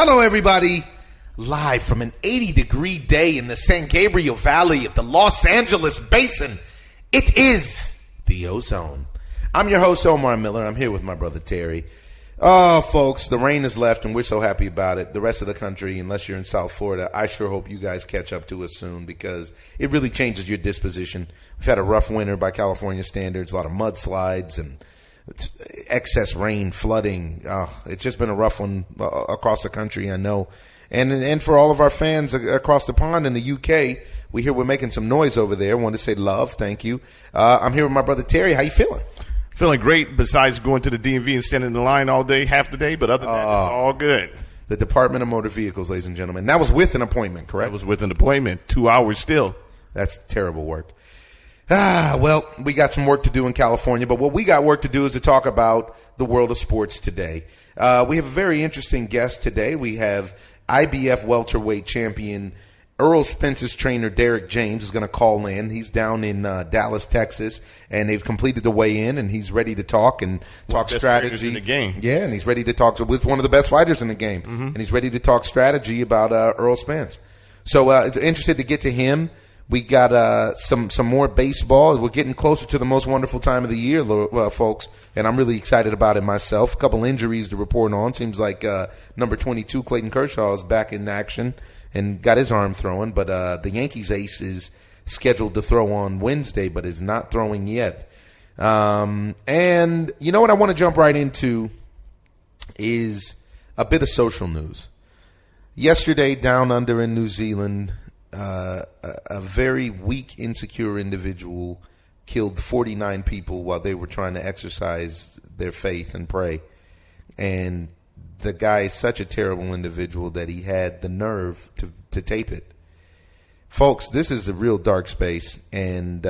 Hello, everybody. Live from an 80-degree day in the San Gabriel Valley of the Los Angeles Basin, it is the OZone. I'm your host, Omar Miller. I'm here with my brother, Terry. Oh, folks, the rain has left, and we're so happy about it. The rest of the country, unless you're in South Florida, I sure hope you guys catch up to us soon because it really changes your disposition. We've had a rough winter by California standards, a lot of mudslides and excess rain, flooding. It's just been a rough one across the country, I know. And for all of our fans across the pond in the UK, we hear we're making some noise over there. I want to say love, thank you. I'm here with my brother Terry. How you feeling? Feeling great, besides going to the DMV and standing in the line all day, half the day, but other than that, it's all good. The Department of Motor Vehicles, ladies and gentlemen. That was with an appointment, correct? That was with an appointment, 2 hours still. That's terrible work. Well, we got some work to do in California, but what we got work to do is to talk about the world of sports today. We have a very interesting guest today. We have IBF welterweight champion Earl Spence's trainer, Derek James, is going to call in. He's down in Dallas, Texas, and they've completed the weigh-in, and he's ready to talk and talk strategy. In the game. Yeah, and he's ready to talk with one of the best fighters in the game, and he's ready to talk strategy about Earl Spence. So interested to get to him. We got some more baseball. We're getting closer to the most wonderful time of the year, folks, and I'm really excited about it myself. A couple injuries to report on. Seems like number 22, Clayton Kershaw, is back in action and got his arm throwing, but the Yankees ace is scheduled to throw on Wednesday, but is not throwing yet. And you know what I want to jump right into is a bit of social news. Yesterday, down under in New Zealand, a very weak, insecure individual killed 49 people while they were trying to exercise their faith and pray. And the guy is such a terrible individual that he had the nerve to tape it. Folks, this is a real dark space, and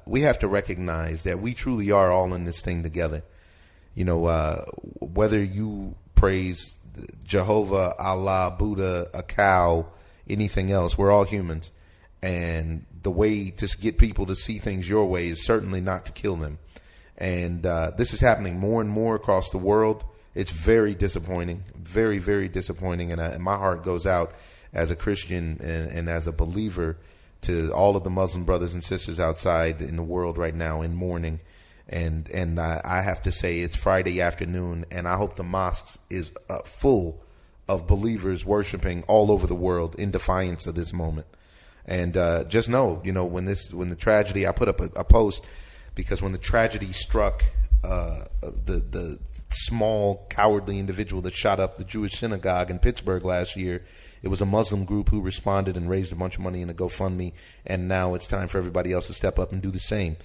we have to recognize that we truly are all in this thing together. You know, whether you praise Jehovah, Allah, Buddha, a cow, anything else, we're all humans. And the way to get people to see things your way is certainly not to kill them. And this is happening more and more across the world. It's very disappointing, very, very disappointing, and my heart goes out as a Christian and as a believer to all of the Muslim brothers and sisters outside in the world right now in mourning. And I have to say it's Friday afternoon, and I hope the mosques is full of believers worshiping all over the world in defiance of this moment. And just know, you know, when the tragedy, I put up a post because when the tragedy struck the small, cowardly individual that shot up the Jewish synagogue in Pittsburgh last year, it was a Muslim group who responded and raised a bunch of money in a GoFundMe, and now it's time for everybody else to step up and do the same.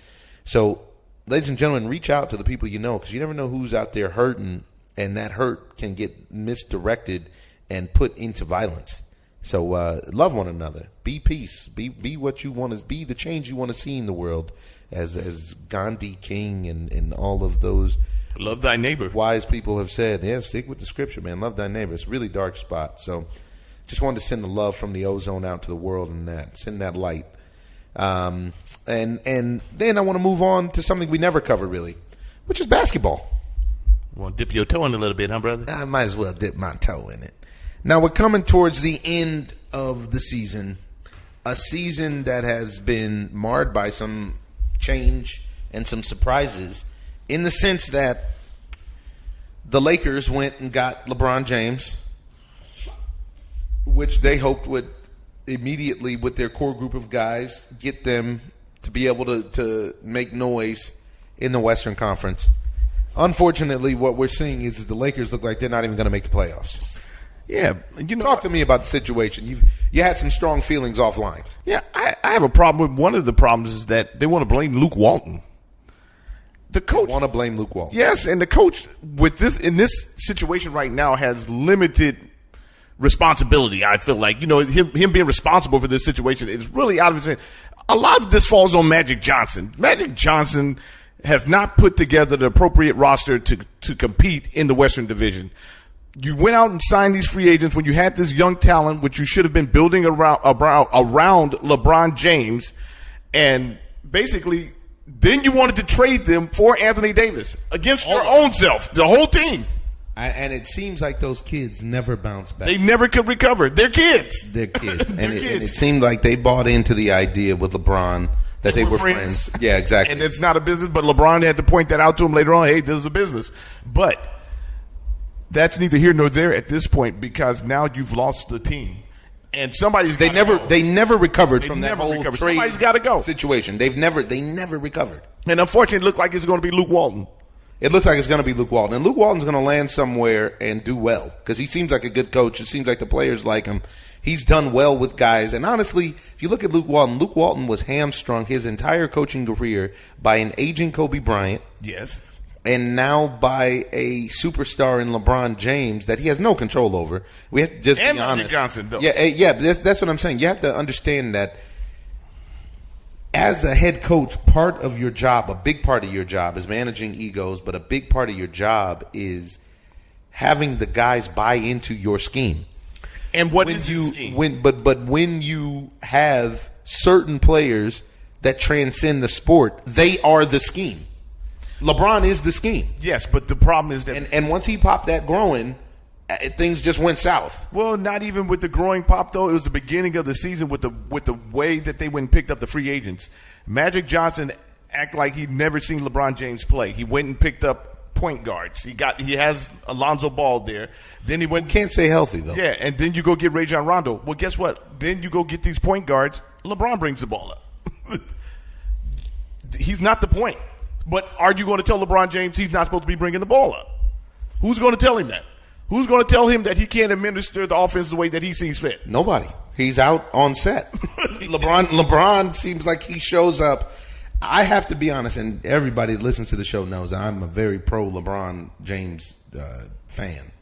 So, ladies and gentlemen, reach out to the people you know, because you never know who's out there hurting, and that hurt can get misdirected and put into violence. So love one another. Be peace. Be what you want to be, the change you want to see in the world, as Gandhi, King, and all of those love thy neighbor wise people have said. Yeah, stick with the scripture, man. Love thy neighbor. It's a really dark spot. So just wanted to send the love from the OZone out to the world and send that light. And then I want to move on to something we never cover really, which is basketball. Want to dip your toe in a little bit, huh, brother? I might as well dip my toe in it. Now we're coming towards the end of the season, a season that has been marred by some change and some surprises, in the sense that the Lakers went and got LeBron James, which they hoped would immediately, with their core group of guys, get them to be able to make noise in the Western Conference. Unfortunately, what we're seeing is the Lakers look like they're not even going to make the playoffs. Yeah, talk to me about the situation. You had some strong feelings offline. Yeah, I have a problem with one of the problems is that they want to blame Luke Walton. The coach want to blame Luke Walton. Yes, and the coach with this in this situation right now has limited responsibility. I feel like him being responsible for this situation is really out of his hand. A lot of this falls on Magic Johnson. Magic Johnson has not put together the appropriate roster to compete in the Western Division. You went out and signed these free agents when you had this young talent, which you should have been building around LeBron James, and basically then you wanted to trade them for Anthony Davis against your own self, the whole team. And it seems like those kids never bounce back. They never could recover. They're kids. They're kids. They're and kids. It seemed like they bought into the idea with LeBron that they were friends. Yeah, exactly. And it's not a business, but LeBron had to point that out to him later on. Hey, this is a business. But that's neither here nor there at this point because now you've lost the team. And they never recovered from that whole trade Somebody's got to go. Situation. They never recovered. And unfortunately, it looked like it's going to be Luke Walton. It looks like it's going to be Luke Walton. And Luke Walton's going to land somewhere and do well because he seems like a good coach. It seems like the players like him. He's done well with guys. And honestly, if you look at Luke Walton was hamstrung his entire coaching career by an aging Kobe Bryant. Yes. And now by a superstar in LeBron James that he has no control over. We have to just be honest. Magic Johnson, though. Yeah, that's what I'm saying. You have to understand that as a head coach, part of your job, a big part of your job is managing egos, but a big part of your job is having the guys buy into your scheme. And what is your scheme? But when you have certain players that transcend the sport, they are the scheme. LeBron is the scheme. Yes, but the problem is that and once he popped that growing, things just went south. Well, not even with the growing pop though. It was the beginning of the season with the way that they went and picked up the free agents. Magic Johnson act like he'd never seen LeBron James play. He went and picked up point guards. He has Alonzo Ball there. Then he went. Can't say healthy though. Yeah, and then you go get Rajon Rondo. Well, guess what? Then you go get these point guards. LeBron brings the ball up. He's not the point. But are you going to tell LeBron James he's not supposed to be bringing the ball up? Who's going to tell him that? Who's going to tell him that he can't administer the offense the way that he sees fit? Nobody. He's out on set. LeBron seems like he shows up. I have to be honest, and everybody that listens to the show knows I'm a very pro LeBron James fan.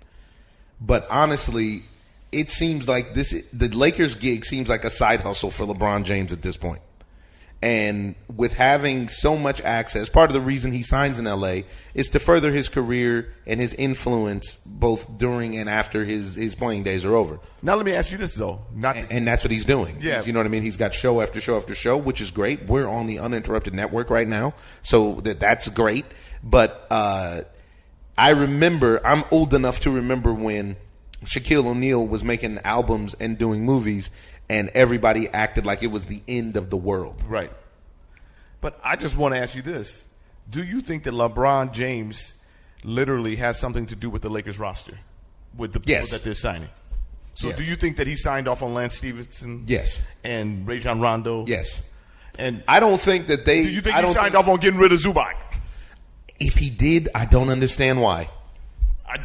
But honestly, it seems like the Lakers gig seems like a side hustle for LeBron James at this point. And with having so much access, part of the reason he signs in LA is to further his career and his influence both during and after his playing days are over. Now let me ask you this though, and that's what he's doing. Yeah, you know what I mean. He's got show after show after show, which is great. We're on the uninterrupted network right now, so that's great. But I remember, I'm old enough to remember when Shaquille O'Neal was making albums and doing movies. And everybody acted like it was the end of the world. Right. But I just want to ask you this. Do you think that LeBron James literally has something to do with the Lakers roster? With the people that they're signing? So do you think that he signed off on Lance Stevenson? Yes. And Rajon Rondo? Yes. And I don't think that they... Do you think he signed off on getting rid of Zubac? If he did, I don't understand why.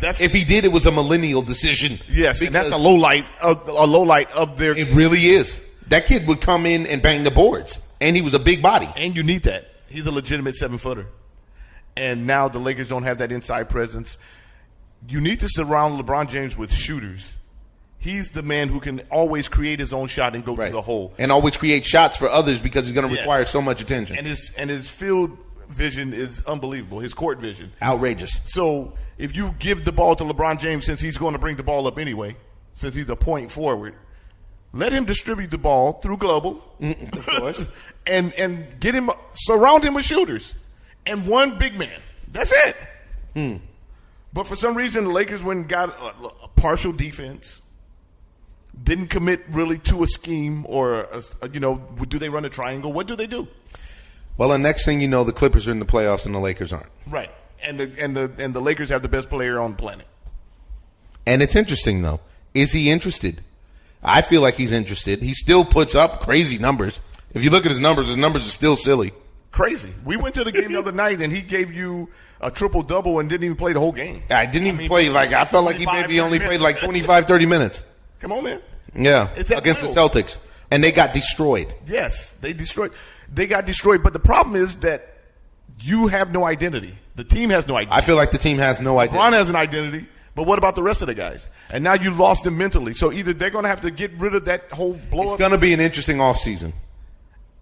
If he did, it was a millennial decision. Yes, and that's a low light of their. It really is. That kid would come in and bang the boards, and he was a big body. And you need that. He's a legitimate 7-footer. And now the Lakers don't have that inside presence. You need to surround LeBron James with shooters. He's the man who can always create his own shot and go through the hole, and always create shots for others because he's going to require so much attention. And his field vision is unbelievable. His court vision, outrageous. So if you give the ball to LeBron James, since he's going to bring the ball up anyway, since he's a point forward, let him distribute the ball through global, of course, and get him, surround him with shooters and one big man. That's it. But for some reason, the Lakers went and got a partial defense. Didn't commit really to a scheme or do they run a triangle? What do they do? Well, the next thing you know, the Clippers are in the playoffs and the Lakers aren't. Right. And the Lakers have the best player on the planet. And it's interesting, though. Is he interested? I feel like he's interested. He still puts up crazy numbers. If you look at his numbers are still silly. Crazy. We went to the game the other night, and he gave you a triple-double and didn't even play the whole game. I play. I felt like he only played like 25, 30 minutes. Come on, man. Yeah, against the Celtics. And they got destroyed. Yes, they got destroyed. But the problem is that you have no identity. The team has no identity. I feel like the team has no identity. LeBron has an identity, but what about the rest of the guys? And now you've lost them mentally. So either they're going to have to get rid of that whole blow-up. It's going to be an interesting offseason.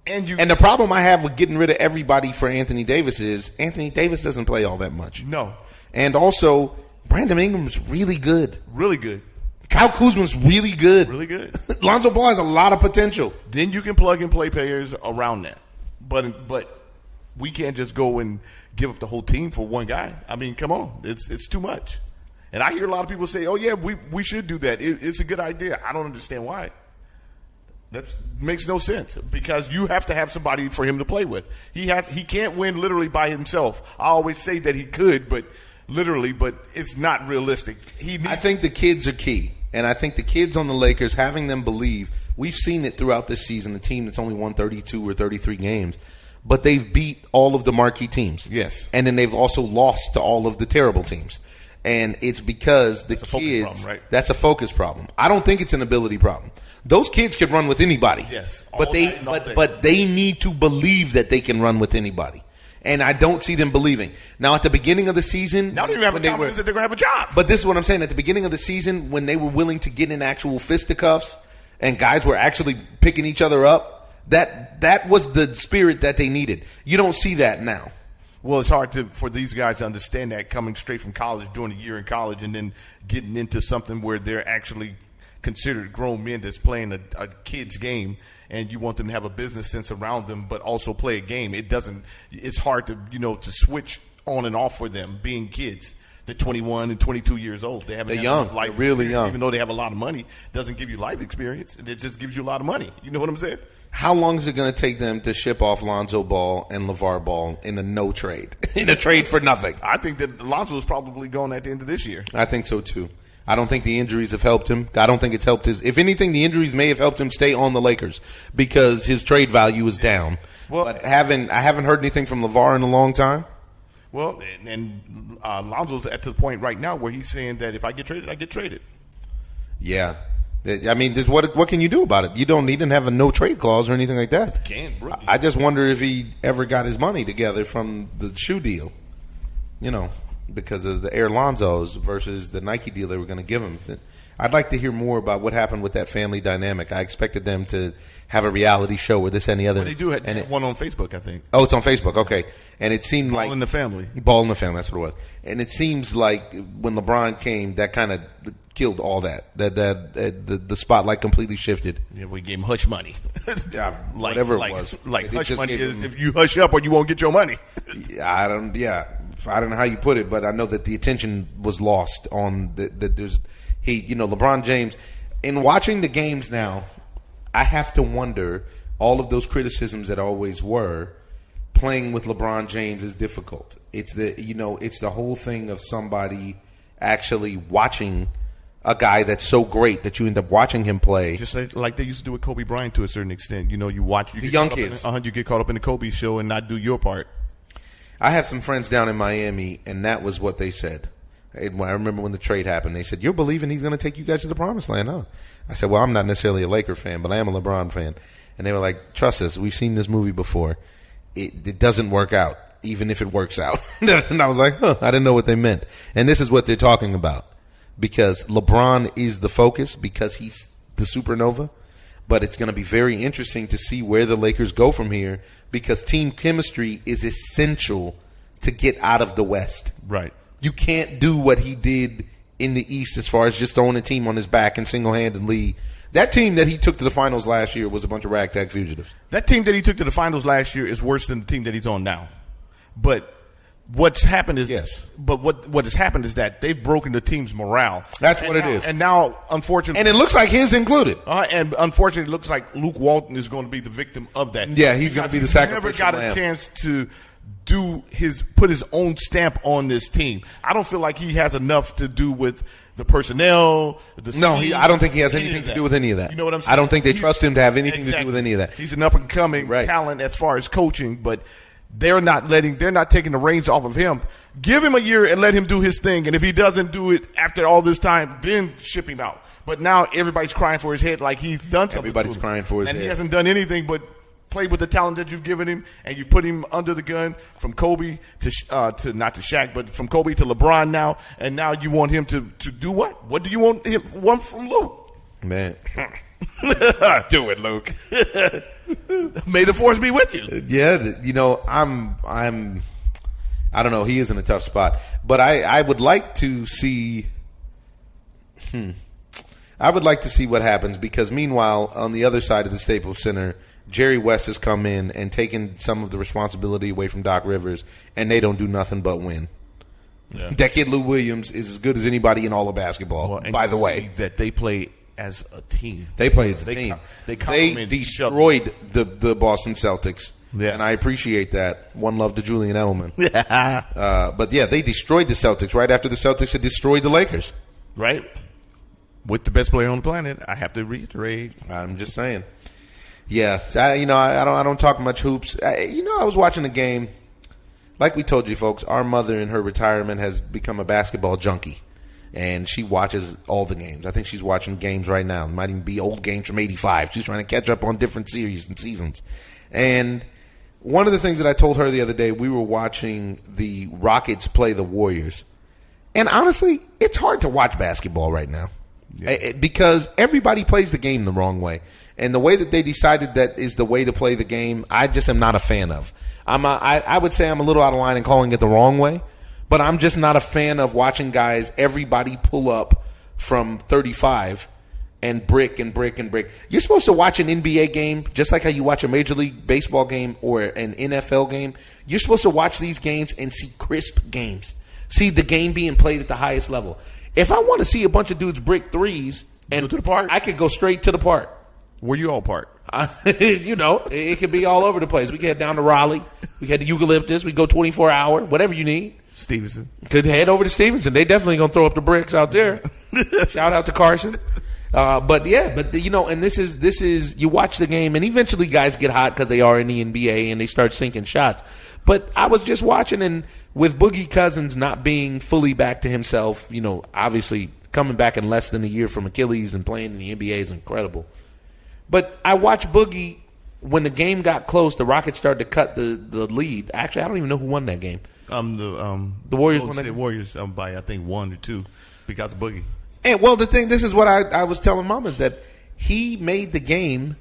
And the problem I have with getting rid of everybody for Anthony Davis is Anthony Davis doesn't play all that much. No. And also, Brandon Ingram's really good. Really good. Kyle Kuzma's really good. Really good. Lonzo Ball has a lot of potential. Then you can plug and play players around that. But we can't just go and give up the whole team for one guy. I mean, come on. It's too much. And I hear a lot of people say, "Oh yeah, we should do that. It's a good idea." I don't understand why. That makes no sense because you have to have somebody for him to play with. He can't win literally by himself. I always say that he could, but it's not realistic. I think the kids are key, and I think the kids on the Lakers, having them believe. We've seen it throughout this season. A team that's only won 32 or 33 games, but they've beat all of the marquee teams. Yes, and then they've also lost to all of the terrible teams. And it's because the kids. Problem, right? That's a focus problem. I don't think it's an ability problem. Those kids can run with anybody. Yes, but they need to believe that they can run with anybody. And I don't see them believing. Now, at the beginning of the season, now they don't have confidence that they're going to have a job. But this is what I'm saying. At the beginning of the season, when they were willing to get in actual fisticuffs and guys were actually picking each other up, that was the spirit that they needed. You don't see that now. Well, it's hard for these guys to understand that coming straight from college, doing a year in college, and then getting into something where they're actually considered grown men that's playing a kid's game, and you want them to have a business sense around them, but also play a game. It's hard to to switch on and off for them being kids. They're 21 and 22 years old. They're young, life really young. Even though they have a lot of money, it doesn't give you life experience. It just gives you a lot of money. You know what I'm saying? How long is it going to take them to ship off Lonzo Ball and LeVar Ball in a no trade, in a trade for nothing? I think that Lonzo is probably going at the end of this year. I think so too. I don't think the injuries have helped him. I don't think it's helped his. If anything, the injuries may have helped him stay on the Lakers because his trade value is down. Well, but I haven't heard anything from LeVar in a long time. Well, and Lonzo's at the point right now where he's saying that if I get traded, I get traded. Yeah. I mean, what can you do about it? He didn't have a no trade clause or anything like that. I just wonder if he ever got his money together from the shoe deal, because of the Air Lonzos versus the Nike deal they were going to give him. I'd like to hear more about what happened with that family dynamic. I expected them to have a reality show with this and the other. Well, they do have one on Facebook, I think. Oh, it's on Facebook. Okay. And it seemed like Ball in the Family. Ball in the Family, that's what it was. And it seems like when LeBron came, that kind of killed all that. The spotlight completely shifted. Yeah, we gave him hush money. Whatever it was. Hush money is if you hush up or you won't get your money. I don't know how you put it, but I know that the attention was lost on that. LeBron James. In watching the games now, I have to wonder all of those criticisms that always were. Playing with LeBron James is difficult. It's the whole thing of somebody actually watching a guy that's so great that you end up watching him play. Just like they used to do with Kobe Bryant to a certain extent. You watch the young kids. You get caught up in the Kobe show and not do your part. I have some friends down in Miami, and that was what they said. I remember when the trade happened. They said, "You're believing he's going to take you guys to the promised land, huh?" I said, "Well, I'm not necessarily a Laker fan, but I am a LeBron fan." And they were like, "Trust us, we've seen this movie before. It doesn't work out, even if it works out." And I was like, I didn't know what they meant. And this is what they're talking about. Because LeBron is the focus, because he's the supernova. But it's going to be very interesting to see where the Lakers go from here, because team chemistry is essential to get out of the West. Right. You can't do what he did in the East as far as just throwing a team on his back and single-handedly. That team that he took to the finals last year was a bunch of ragtag fugitives. That team that he took to the finals last year is worse than the team that he's on now. But what's happened is what has happened is that they've broken the team's morale. That's what it is. And now, unfortunately, and it looks like his included. And unfortunately, it looks like Luke Walton is going to be the victim of that. Yeah, he's going to be the sacrificial lamb. Never got a chance to put his own stamp on this team. I don't feel like he has enough to do with the personnel. I don't think he has anything to do with any of that. You know what I'm saying? I don't think they trust him to have anything to do with any of that. He's an up and coming talent as far as coaching, but they're not taking the reins off of him. Give him a year and let him do his thing. And if he doesn't do it after all this time, then ship him out. But now everybody's crying for his head like he's done something. Everybody's crying for his head. And he hasn't done anything but play with the talent that you've given him, and you put him under the gun from Kobe to not to Shaq, but from Kobe to LeBron now, and now you want him to do what? What do you want from Luke? Man. Do it, Luke. May the force be with you. Yeah, I'm I don't know, he is in a tough spot. But I would like to see what happens, because meanwhile, on the other side of the Staples Center, Jerry West has come in and taken some of the responsibility away from Doc Rivers, and they don't do nothing but win. Yeah. That kid Lou Williams is as good as anybody in all of basketball. Well, by the way, that they play as a team. They play as a team. They destroyed the Boston Celtics. Yeah. And I appreciate that. One love to Julian Edelman. But yeah, they destroyed the Celtics right after the Celtics had destroyed the Lakers. Right. With the best player on the planet, I have to reiterate. I'm just saying. Yeah, I don't talk much hoops. I was watching the game. Like we told you, folks, our mother in her retirement has become a basketball junkie, and she watches all the games. I think she's watching games right now. It might even be old games from '85. She's trying to catch up on different series and seasons. And one of the things that I told her the other day, we were watching the Rockets play the Warriors, and honestly, it's hard to watch basketball right now. Yeah. Because everybody plays the game the wrong way. And the way that they decided that is the way to play the game, I just am not a fan of. I would say I'm a little out of line in calling it the wrong way, but I'm just not a fan of watching guys, everybody pull up from 35 and brick and brick and brick. You're supposed to watch an NBA game just like how you watch a Major League Baseball game or an NFL game. You're supposed to watch these games and see crisp games, see the game being played at the highest level. If I want to see a bunch of dudes brick threes and go to the park, I could go straight to the park. Where you all park? It could be all over the place. We could head down to Raleigh. We could head to Eucalyptus. We go 24-hour, whatever you need. Stevenson. Could head over to Stevenson. They definitely going to throw up the bricks out there. Shout out to Carson. And this is you watch the game, and eventually guys get hot because they are in the NBA and they start sinking shots. But I was just watching, and with Boogie Cousins not being fully back to himself, obviously coming back in less than a year from Achilles and playing in the NBA is incredible. But I watched Boogie when the game got close. The Rockets started to cut the lead. Actually, I don't even know who won that game. The Warriors won that game. The Warriors by I think 1 or 2 because of Boogie. And this is what I was telling Mom is that he made the game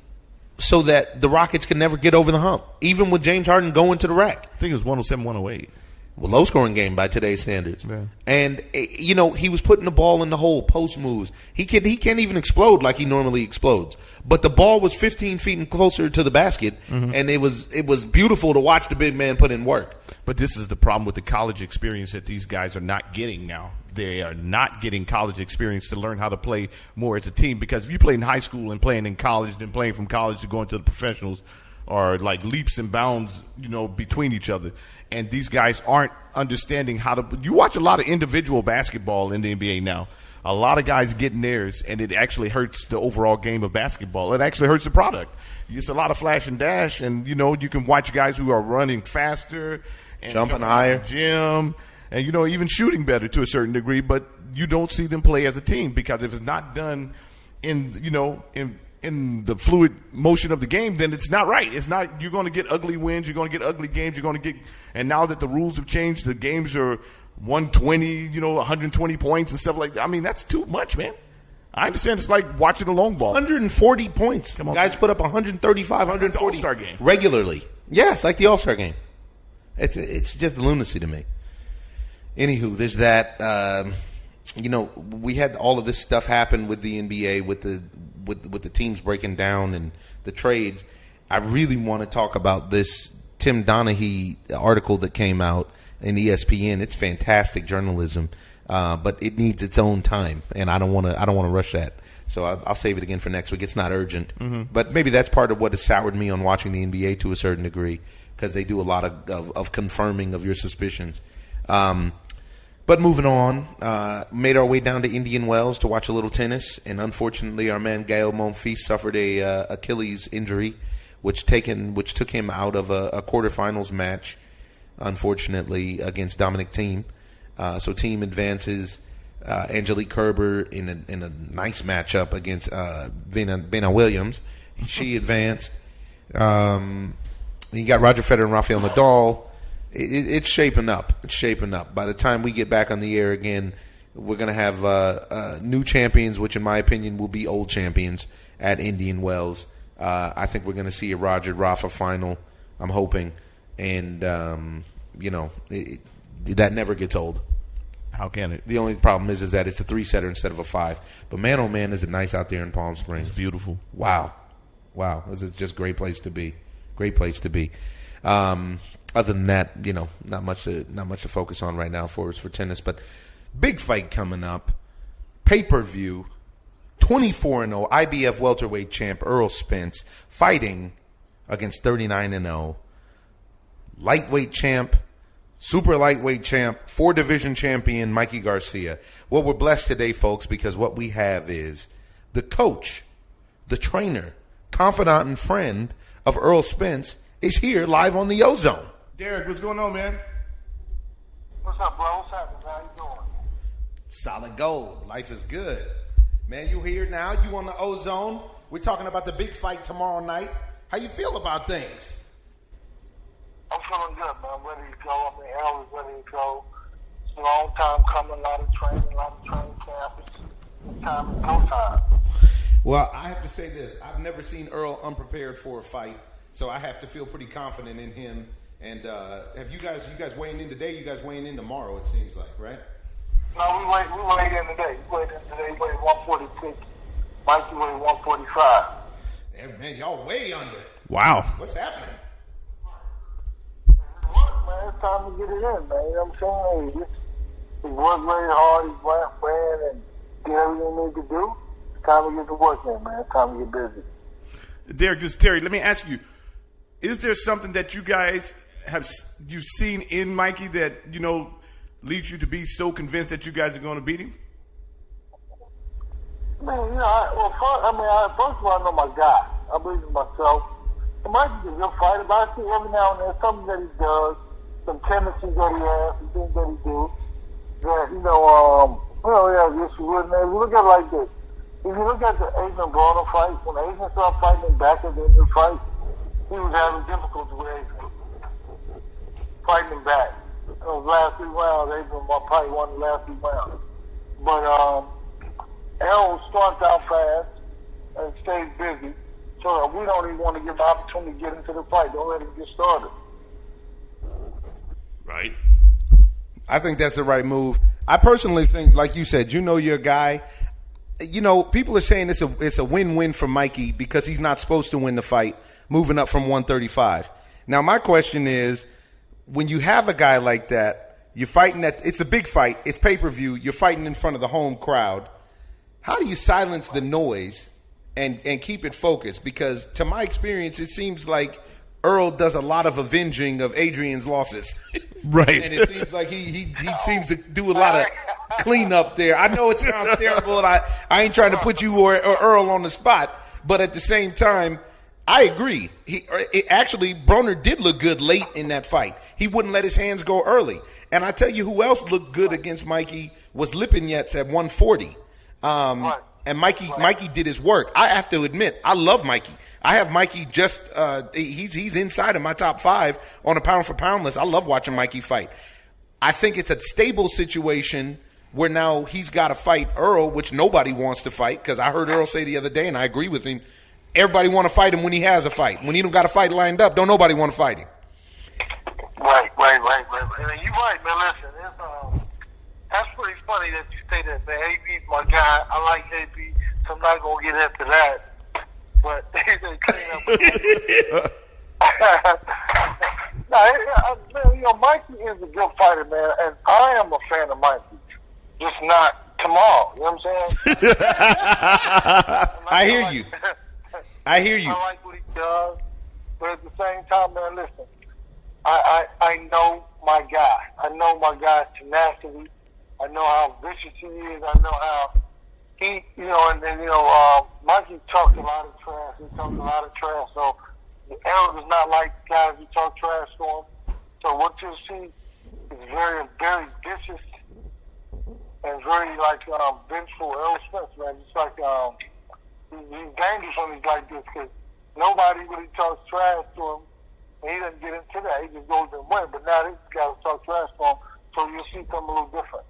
so that the Rockets could never get over the hump, even with James Harden going to the rack. I think it was 107, 108. Well, low-scoring game by today's standards. Yeah. And, he was putting the ball in the hole, post moves. He can't even explode like he normally explodes. But the ball was 15 feet and closer to the basket, and it was beautiful to watch the big man put in work. But this is the problem with the college experience that these guys are not getting now. They are not getting college experience to learn how to play more as a team. Because if you play in high school and playing in college, then playing from college to going to the professionals are like leaps and bounds, between each other. And these guys aren't understanding how to – you watch a lot of individual basketball in the NBA now. A lot of guys getting theirs, and it actually hurts the overall game of basketball. It actually hurts the product. It's a lot of flash and dash, and, you can watch guys who are running faster and jumping higher. In the gym, and, even shooting better to a certain degree, but you don't see them play as a team because if it's not done in the fluid motion of the game, then it's not right. It's not. You're going to get ugly wins. You're going to get ugly games. You're going to get. And now that the rules have changed, the games are 120, 120 points and stuff like that. I mean, that's too much, man. I understand it's like watching a long ball. 140 points. Come on, guys put up 135, 140 All-Star game regularly. Yeah, it's like the All-Star game. It's just lunacy to me. Anywho, there's that. We had all of this stuff happen with the NBA, with the teams breaking down and the trades. I really want to talk about this Tim Donaghy article that came out in ESPN. It's fantastic journalism, but it needs its own time, and I don't want to rush that. So I'll save it again for next week. It's not urgent, but maybe that's part of what has soured me on watching the NBA to a certain degree because they do a lot of confirming of your suspicions. But moving on, made our way down to Indian Wells to watch a little tennis, and unfortunately, our man Gael Monfils suffered a Achilles injury, which took him out of a quarterfinals match, unfortunately, against Dominic Thiem. So Thiem advances. Angelique Kerber in a nice matchup against Venus Williams. She advanced. You got Roger Federer and Rafael Nadal. It's shaping up. It's shaping up. By the time we get back on the air again, we're going to have new champions, which in my opinion will be old champions at Indian Wells. I think we're going to see a Roger-Rafa final, I'm hoping. And, that never gets old. How can it? The only problem is that it's a 3-setter instead of a 5. But man, oh man, is it nice out there in Palm Springs. It's beautiful. Wow. This is just a great place to be. Great place to be. Other than that, not much to focus on right now for tennis. But big fight coming up, pay-per-view, 24-0 IBF welterweight champ Earl Spence fighting against 39-0 lightweight champ, super lightweight champ, 4-division champion Mikey Garcia. Well, we're blessed today, folks, because what we have is the coach, the trainer, confidant, and friend of Earl Spence is here live on the OZone. Derek, what's going on, man? What's up, bro? What's happening? How you doing? Solid gold. Life is good. Man, you here now. You on the OZone. We're talking about the big fight tomorrow night. How you feel about things? I'm feeling good, man. I'm ready to go. I mean, Al is ready to go. It's a long time coming, a lot of training camp. It's time to go time. Well, I have to say this. I've never seen Earl unprepared for a fight, so I have to feel pretty confident in him. And have you guys weighing in today? You guys weighing in tomorrow, it seems like, right? No, we weighed in today. We weighed 146. Mikey weighed 145. Hey, man, y'all way under. Wow. What's happening? Man, it's time to get it in, man. You know what I'm saying? He worked very hard. He's ran and did everything he needed to do. It's time to get to work in, man. It's time to get busy. Derek, this is Terry. Let me ask you, is there something that you guys you've seen in Mikey that, leads you to be so convinced that you guys are going to beat him? Man, first of all, I know my guy. I believe in myself. And Mikey's a good fighter, but I see every now and then something that he does, some tendencies that he has, some things that he do, that, he has issues with. And if you look at it like this, if you look at the Adrian Broner fight, when Adrian started fighting him back at the end of the fight, he was having difficulty with Adrian. Fighting him back. Those last 3 rounds, Adrian probably won the last 3 rounds. But Errol starts out fast and stays busy, so that we don't even want to give the opportunity to get into the fight. Don't let him get started. Right. I think that's the right move. I personally think, like you said, your guy. People are saying it's a win-win for Mikey because he's not supposed to win the fight, moving up from 135. Now, my question is, when you have a guy like that, you're fighting it's a big fight, it's pay-per-view, you're fighting in front of the home crowd. How do you silence the noise and keep it focused? Because to my experience, it seems like Earl does a lot of avenging of Adrian's losses. Right. And it seems like he seems to do a lot of cleanup there. I know it sounds terrible, and I ain't trying to put you or Earl on the spot, but at the same time, I agree. Actually, Broner did look good late in that fight. He wouldn't let his hands go early. And I tell you who else looked good against Mikey was Lipinets at 140. And Mikey did his work. I have to admit, I love Mikey. I have Mikey just he's inside of my top 5 on a pound-for-pound list. I love watching Mikey fight. I think it's a stable situation where now he's got to fight Earl, which nobody wants to fight, because I heard Earl say the other day, and I agree with him, everybody want to fight him when he has a fight. When he don't got a fight lined up, don't nobody want to fight him. Right. And you're right, man. Listen, that's pretty funny that you say that, man. AB's my guy. I like AB, so I'm not going to get into that. But they clean up. Mikey is a good fighter, man, and I am a fan of Mikey. Just not tomorrow. You know what I'm saying? I hear you. I like what he does, but at the same time, man, listen, I know my guy. I know my guy's tenacity. I know how vicious he is. I know how he, Mikey talks a lot of trash. So Errol does not like guys who talk trash to him. So what you see is very, very vicious and very vengeful Errol Spence, man. It's like he's dangerous when he's like this because nobody really talks trash to him. And he doesn't get into that. He just goes and wins. But now these guys talk trash to him, so you'll see something a little different.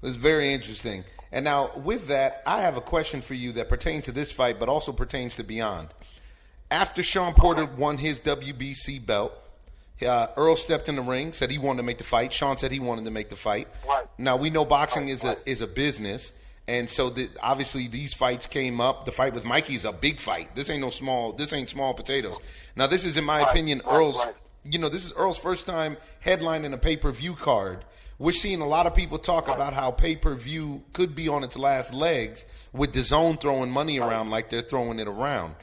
It's very interesting. And now, with that, I have a question for you that pertains to this fight, but also pertains to beyond. After Sean Porter won his WBC belt, Earl stepped in the ring, said he wanted to make the fight. Sean said he wanted to make the fight. Right. Now, we know boxing is a business, and so obviously these fights came up. The fight with Mikey is a big fight. This ain't small potatoes. Now, this is, in my opinion, Earl's this is Earl's first time headlining a pay-per-view card. We're seeing a lot of people talk about how pay-per-view could be on its last legs with DAZN throwing money around like they're throwing it around.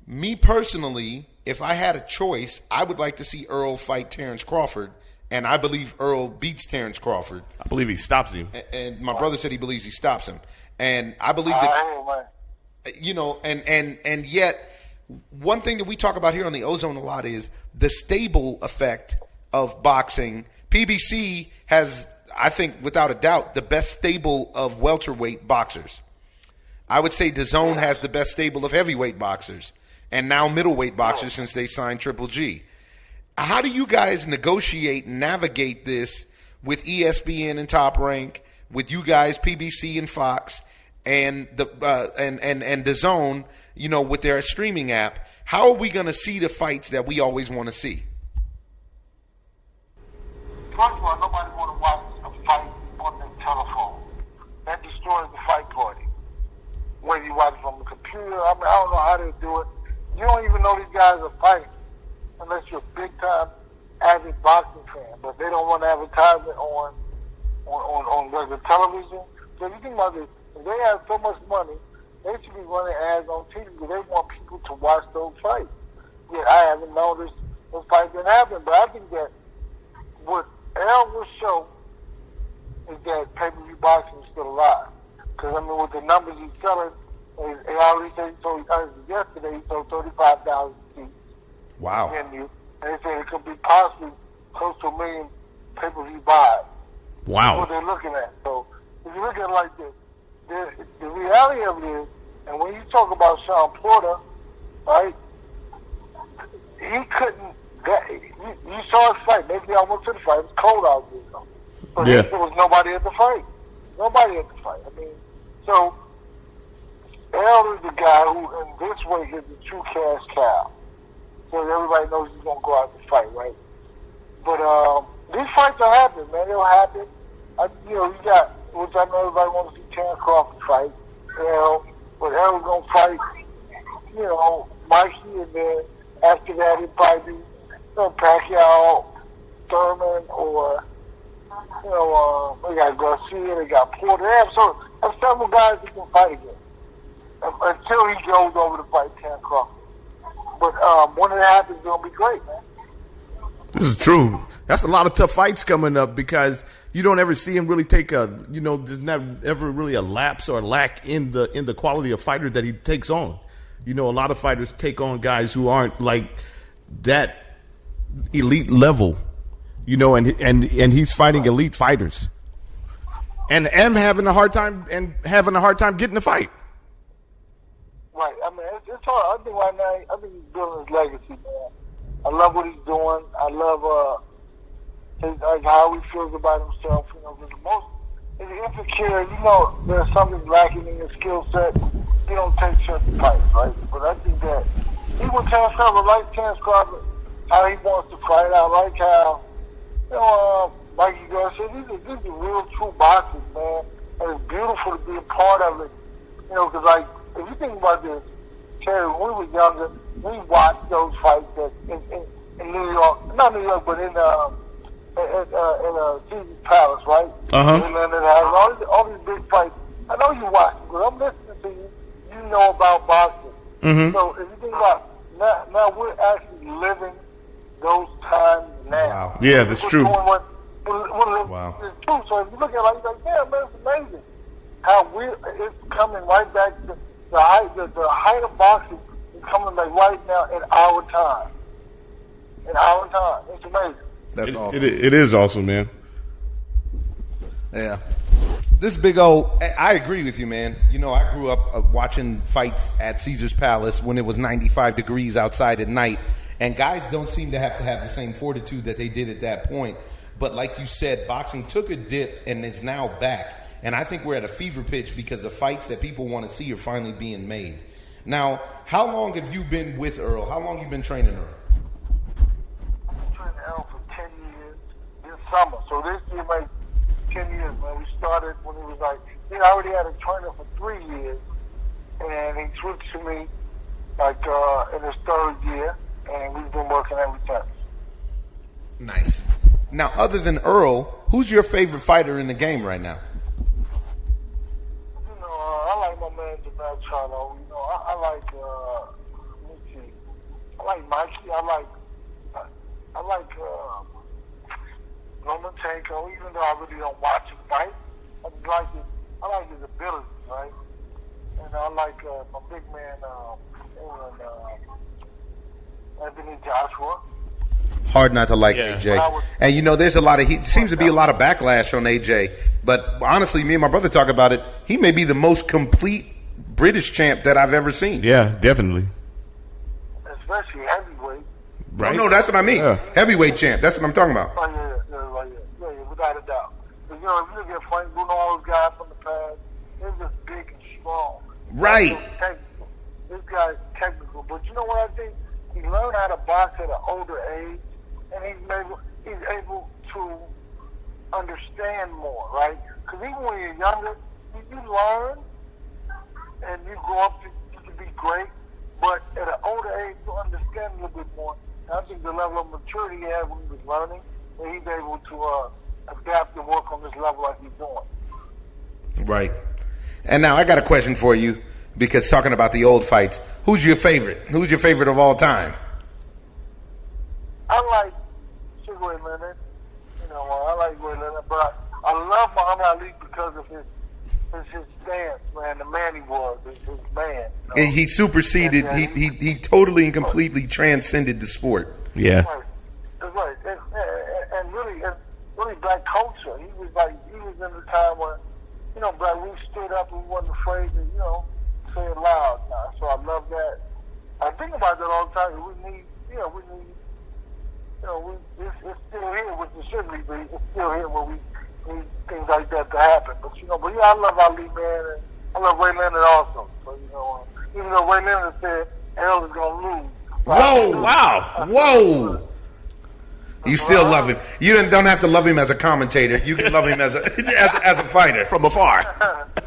Me personally, if I had a choice, I would like to see Earl fight Terrence Crawford, and I believe Earl beats Terrence Crawford. I believe he stops him. And my brother said he believes he stops him. And I believe that, and yet one thing that we talk about here on the OZone a lot is the stable effect of boxing. PBC has, I think, without a doubt, the best stable of welterweight boxers. I would say DAZN has the best stable of heavyweight boxers and now middleweight boxers since they signed Triple G. How do you guys negotiate and navigate this with ESPN and Top Rank, with you guys, PBC and Fox, and the and DAZN, with their streaming app? How are we going to see the fights that we always want to see? First of all, nobody want to watch a fight on their telephone. That destroys the fight party. Whether you watch it from the computer, I don't know how they do it. You don't even know these guys are fighting unless you're a big-time avid boxing fan. But they don't want advertisement on regular television. So if you think about this, if they have so much money, they should be running ads on TV because they want people to watch those fights. Yet I haven't noticed those fights didn't happen. But I think that what L will show is that pay-per-view boxing is still alive. Because, with the numbers he's selling, I already said yesterday he sold 35,000 seats. Wow. And they said it could be possibly close to 1 million pay-per-view buys. Wow. That's what they're looking at. So if you look at it like this, the reality of it is, and when you talk about Sean Porter, right, he couldn't, you saw his fight. Maybe I went to the fight. It was cold out there. But there was nobody at the fight. Nobody at the fight. So L is the guy who, in this way, is the true cash cow. So everybody knows he's going to go out to fight, right? But these fights are happening, man. They'll happen. You got, which I know everybody wants to see Terrence Crawford fight. But L's going to fight, Mikey, and then after that he'll probably be Pacquiao, Thurman, or, they got Garcia, they got Porter. They have several guys that can fight again until he goes over to fight Terrence Crawford. But when it happens, it's going to be great, man. This is true. That's a lot of tough fights coming up because you don't ever see him really take there's never ever really a lapse or a lack in the quality of fighter that he takes on. A lot of fighters take on guys who aren't like that elite level, and he's fighting elite fighters and having a hard time getting the fight. Right. It's hard. I think right now, he's building his legacy, man. I love what he's doing. I love how he feels about himself. He's insecure. There's something lacking in his skill set. He don't take certain fights, right? But I think that he will Terrence Crawford, like Terrence Crawford, how he wants to fight. I like how, like you guys said, these are real true boxers, man. And it's beautiful to be a part of it. Because, if you think about this, Terry, when we were younger, we watched those fights in New York, not New York, but in Caesar's Palace, right? And then it has all these big fights. I know you watch it, but I'm listening to you. You know about boxing. So if you think about now we're actually living those times now. Wow. Yeah, that's true. Wow. Wow. It's true. So if you look at it, you're like, yeah, man, it's amazing how it's coming right back to the height of boxing is coming like right now in our time. It's amazing. That's awesome. It is awesome, man. Yeah. This big old, I agree with you, man. I grew up watching fights at Caesar's Palace when it was 95 degrees outside at night, and guys don't seem to have the same fortitude that they did at that point. But like you said, boxing took a dip and is now back. And I think we're at a fever pitch because the fights that people want to see are finally being made. Now, how long have you been with Earl? How long have you been training Earl? I've been training Earl for 10 years this summer. So this year makes 10 years, man. We started when he was he already had a trainer for 3 years. And he switched to me in his third year. And we've been working ever since. Nice. Now, other than Earl, who's your favorite fighter in the game right now? I like my man Jamal Charlo. I like let me see. I like Mikey. I like Lomachenko, even though I really don't watch him fight. I like his abilities, right? And I like my big man Anthony Joshua. Hard not to like AJ. And there's a lot of seems to be a lot of backlash on AJ. But honestly, me and my brother talk about it. He may be the most complete British champ that I've ever seen. Yeah, definitely. Especially heavyweight. Right? Oh, no, that's what I mean. Yeah. Heavyweight champ. That's what I'm talking about. Oh, yeah, without a doubt. But, if you look at Frank Bruno, all those guys from the past, they're just big and strong. Right. This guy's technical. But you know what I think? He learned how to box at an older age, and he's able to understand more, right? Because even when you're younger, you learn and you grow up to be great, but at an older age, you understand a little bit more. And I think the level of maturity he had when he was learning, and he's able to adapt and work on this level like he's doing. Right. And now I got a question for you, because talking about the old fights, who's your favorite? Who's your favorite of all time? I like Sugar Ray Leonard. I like Ray Leonard, but I love Muhammad Ali because of his stance, man. The man he was, his man. And he superseded. He totally and completely transcended the sport. Yeah. That's right. And really, black culture. He was in the time where, black, we stood up and we wasn't afraid to, say it loud now. So I love that. I think about that all the time. We need, it's still here, which it shouldn't be, but it's still here where we need things like that to happen. But, I love Ali, man, and I love Ray Leonard also. So, even though Ray Leonard said Errol is going to lose. Whoa, wow, whoa. You still love him. You don't have to love him as a commentator. You can love him as a fighter from afar.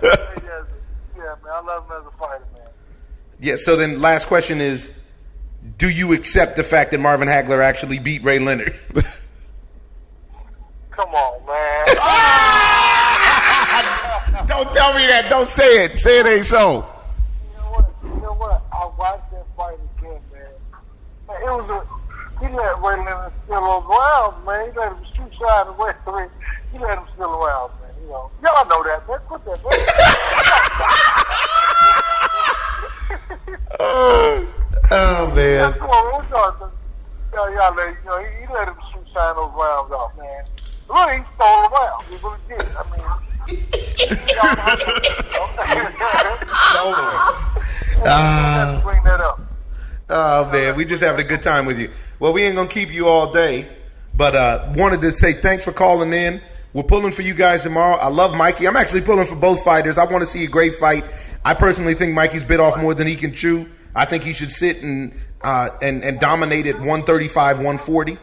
Yeah, man, I love him as a fighter, man. Yeah, so then last question is, do you accept the fact that Marvin Hagler actually beat Ray Leonard? Come on, man. Don't tell me that. Don't say it. Say it ain't so. You know what? I watched that fight again, man. He let Ray Leonard still around, man. He let him shoot side away. He let him still around, man. Y'all know that, man. Quit that, man. Oh, man. He let him shoot sign those rounds off, man. Really, he stole them out. He really did. I mean, stole them. Bring that up. Oh, man, we just having a good time with you. Well, we ain't going to keep you all day, but wanted to say thanks for calling in. We're pulling for you guys tomorrow. I love Mikey. I'm actually pulling for both fighters. I want to see a great fight. I personally think Mikey's bit off more than he can chew. I think he should sit and dominate at 135, 140.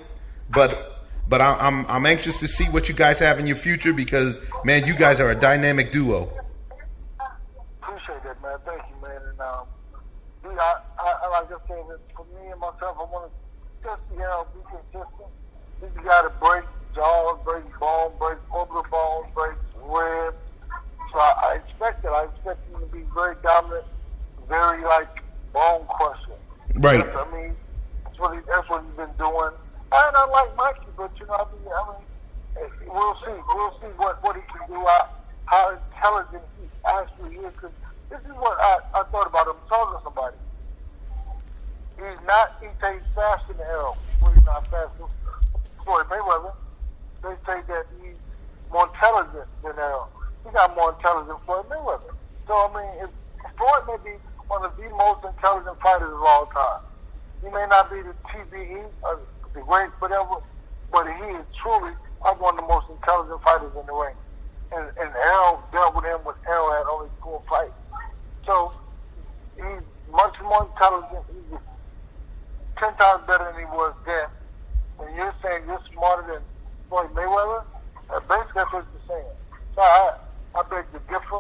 But I'm anxious to see what you guys have in your future because, man, you guys are a dynamic duo. Appreciate that, man. Thank you, man. And I like to say that for me and myself, I want to just be consistent. You got to break jaws, break bone, break orbital bones, break ribs. So I expect it. I expect him to be very dominant, very bone crusher. Right. I mean, that's what he's been doing. And I like Mikey, but I mean, we'll see. We'll see what he can do. How intelligent he actually is. Because this is what I thought about him talking to somebody. He takes faster than Errol. Well, he's not faster. Floyd Mayweather. They say that he's more intelligent than Errol. He's not more intelligent than Floyd Mayweather. So I mean, Floyd may be one of the most intelligent fighters of all time. He may not be the TBE or the great whatever, but he is truly one of the most intelligent fighters in the ring. And Errol dealt with him when Errol had only 4 fights. So he's much more intelligent. He's 10 times better than he was then. And you're saying you're smarter than Floyd Mayweather? Basically, that's what you're saying. So I beg to differ,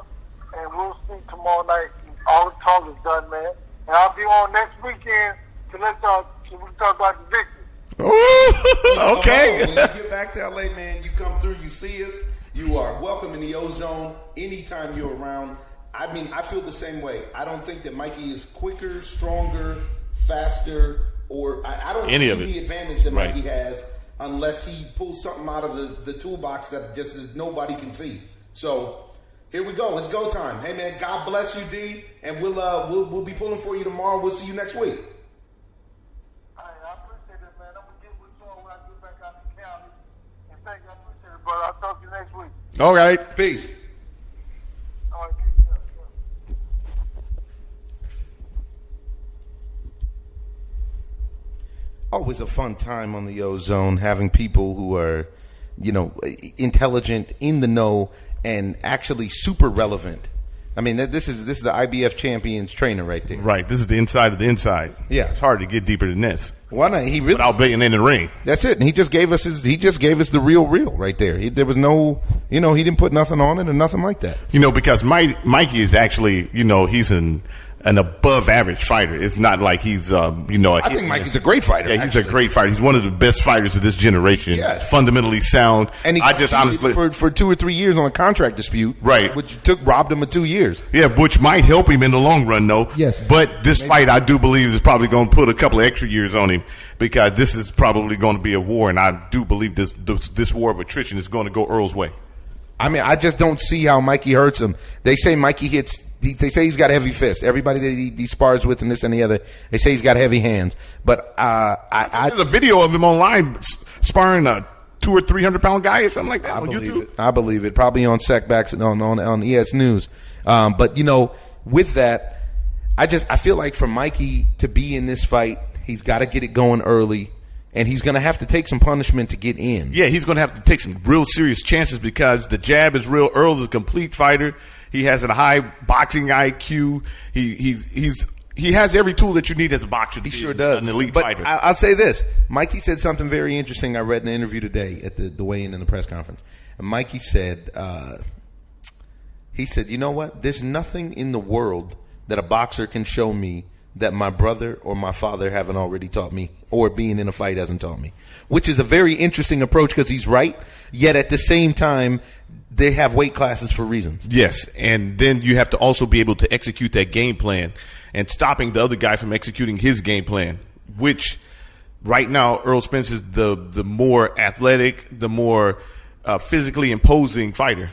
and we'll see tomorrow night. All the talk is done, man. And I'll be on next weekend to we can talk about the victory. Okay. When you get back to LA, man, you come through, you see us. You are welcome in the OZone anytime you're around. I mean, I feel the same way. I don't think that Mikey is quicker, stronger, faster, or I don't see the advantage that Mikey has unless he pulls something out of the toolbox that just is nobody can see. So here we go. It's go time. Hey, man, God bless you, D, and we'll be pulling for you tomorrow. We'll see you next week. But I'll talk to you next week. All right. Peace. All right, peace out. Always a fun time on the OZone, having people who are, intelligent, in the know, and actually super relevant. I mean, this is the IBF champions trainer right there. Right. This is the inside of the inside. Yeah. It's hard to get deeper than this. Why not? He really without being in the ring. That's it. And he just gave us the real right there. There was no, he didn't put nothing on it or nothing like that. Because Mikey is actually, he's an above average fighter. It's not like he's, I think Mikey's a great fighter. Yeah, he's a great fighter. He's one of the best fighters of this generation. Yeah. Fundamentally sound. And he honestly for 2 or 3 years on a contract dispute. Right. Which robbed him of 2 years. Yeah, which might help him in the long run, though. Yes. But this fight, I do believe, is probably going to put a couple of extra years on him because this is probably going to be a war, and I do believe this war of attrition is going to go Earl's way. I mean, I just don't see how Mikey hurts him. They say Mikey hits. They say he's got heavy fists. Everybody that he spars with and this and the other, they say he's got heavy hands. But there's a video of him online sparring a 200 or 300 pound guy or something like that on YouTube. I believe it. Probably on Setbacks and on ES News. But with that, I feel like for Mikey to be in this fight, he's got to get it going early. And he's going to have to take some punishment to get in. Yeah, he's going to have to take some real serious chances because the jab is real. Earl is a complete fighter. He has a high boxing IQ. He has every tool that you need as a boxer. He sure does. An elite but fighter. I'll say this. Mikey said something very interesting I read in an interview today at the weigh-in in the press conference. And Mikey said, you know what? There's nothing in the world that a boxer can show me that my brother or my father haven't already taught me or being in a fight hasn't taught me, which is a very interesting approach because he's right, yet at the same time, they have weight classes for reasons. Yes, and then you have to also be able to execute that game plan and stopping the other guy from executing his game plan, which right now Earl Spence is the more athletic, the more physically imposing fighter.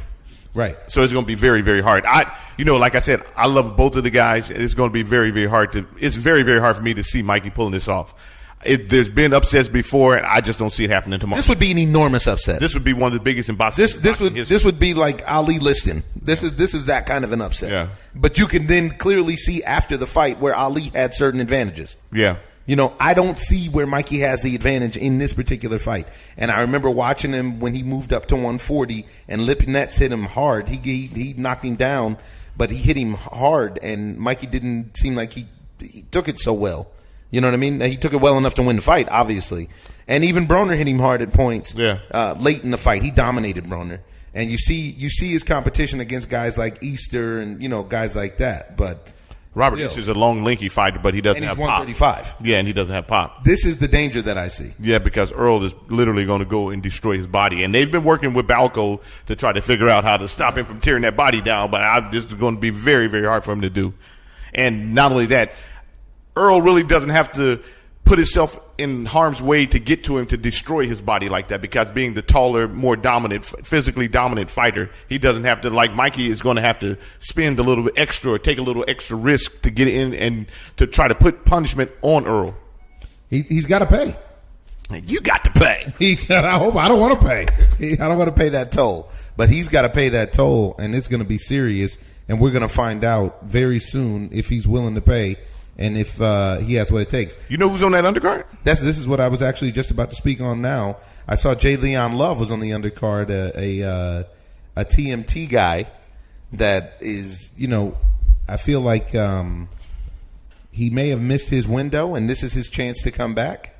Right. So it's going to be very, very hard. Like I said, I love both of the guys. It's going to be very, very hard it's very, very hard for me to see Mikey pulling this off. There's been upsets before, and I just don't see it happening tomorrow. This would be an enormous upset. This would be one of the biggest in boxing. This would be like Ali Liston. This is that kind of an upset. Yeah. But you can then clearly see after the fight where Ali had certain advantages. Yeah. I don't see where Mikey has the advantage in this particular fight. And I remember watching him when he moved up to 140 and Lipinets hit him hard. He knocked him down, but he hit him hard, and Mikey didn't seem like he took it so well. You know what I mean? He took it well enough to win the fight, obviously. And even Broner hit him hard at points late in the fight. He dominated Broner. And you see his competition against guys like Easter and, guys like that. But Robert is a long, lanky fighter, but he doesn't have pop. 135. Yeah, and he doesn't have pop. This is the danger that I see. Yeah, because Earl is literally going to go and destroy his body. And they've been working with Balco to try to figure out how to stop him from tearing that body down, but this is going to be very, very hard for him to do. And not only that, Earl really doesn't have to put himself in harm's way to get to him to destroy his body like that, because being the taller, more dominant, physically dominant fighter, he doesn't have to, like Mikey is going to have to spend a little bit extra or take a little extra risk to get in and to try to put punishment on Earl. He's got to pay. You got to pay. I don't want to pay. I don't want to pay that toll, but he's got to pay that toll, and it's going to be serious, and we're going to find out very soon if he's willing to pay. And if he has what it takes. You know who's on that undercard? This is what I was actually just about to speak on now. I saw J. Leon Love was on the undercard, a TMT guy that is, I feel like he may have missed his window, and this is his chance to come back.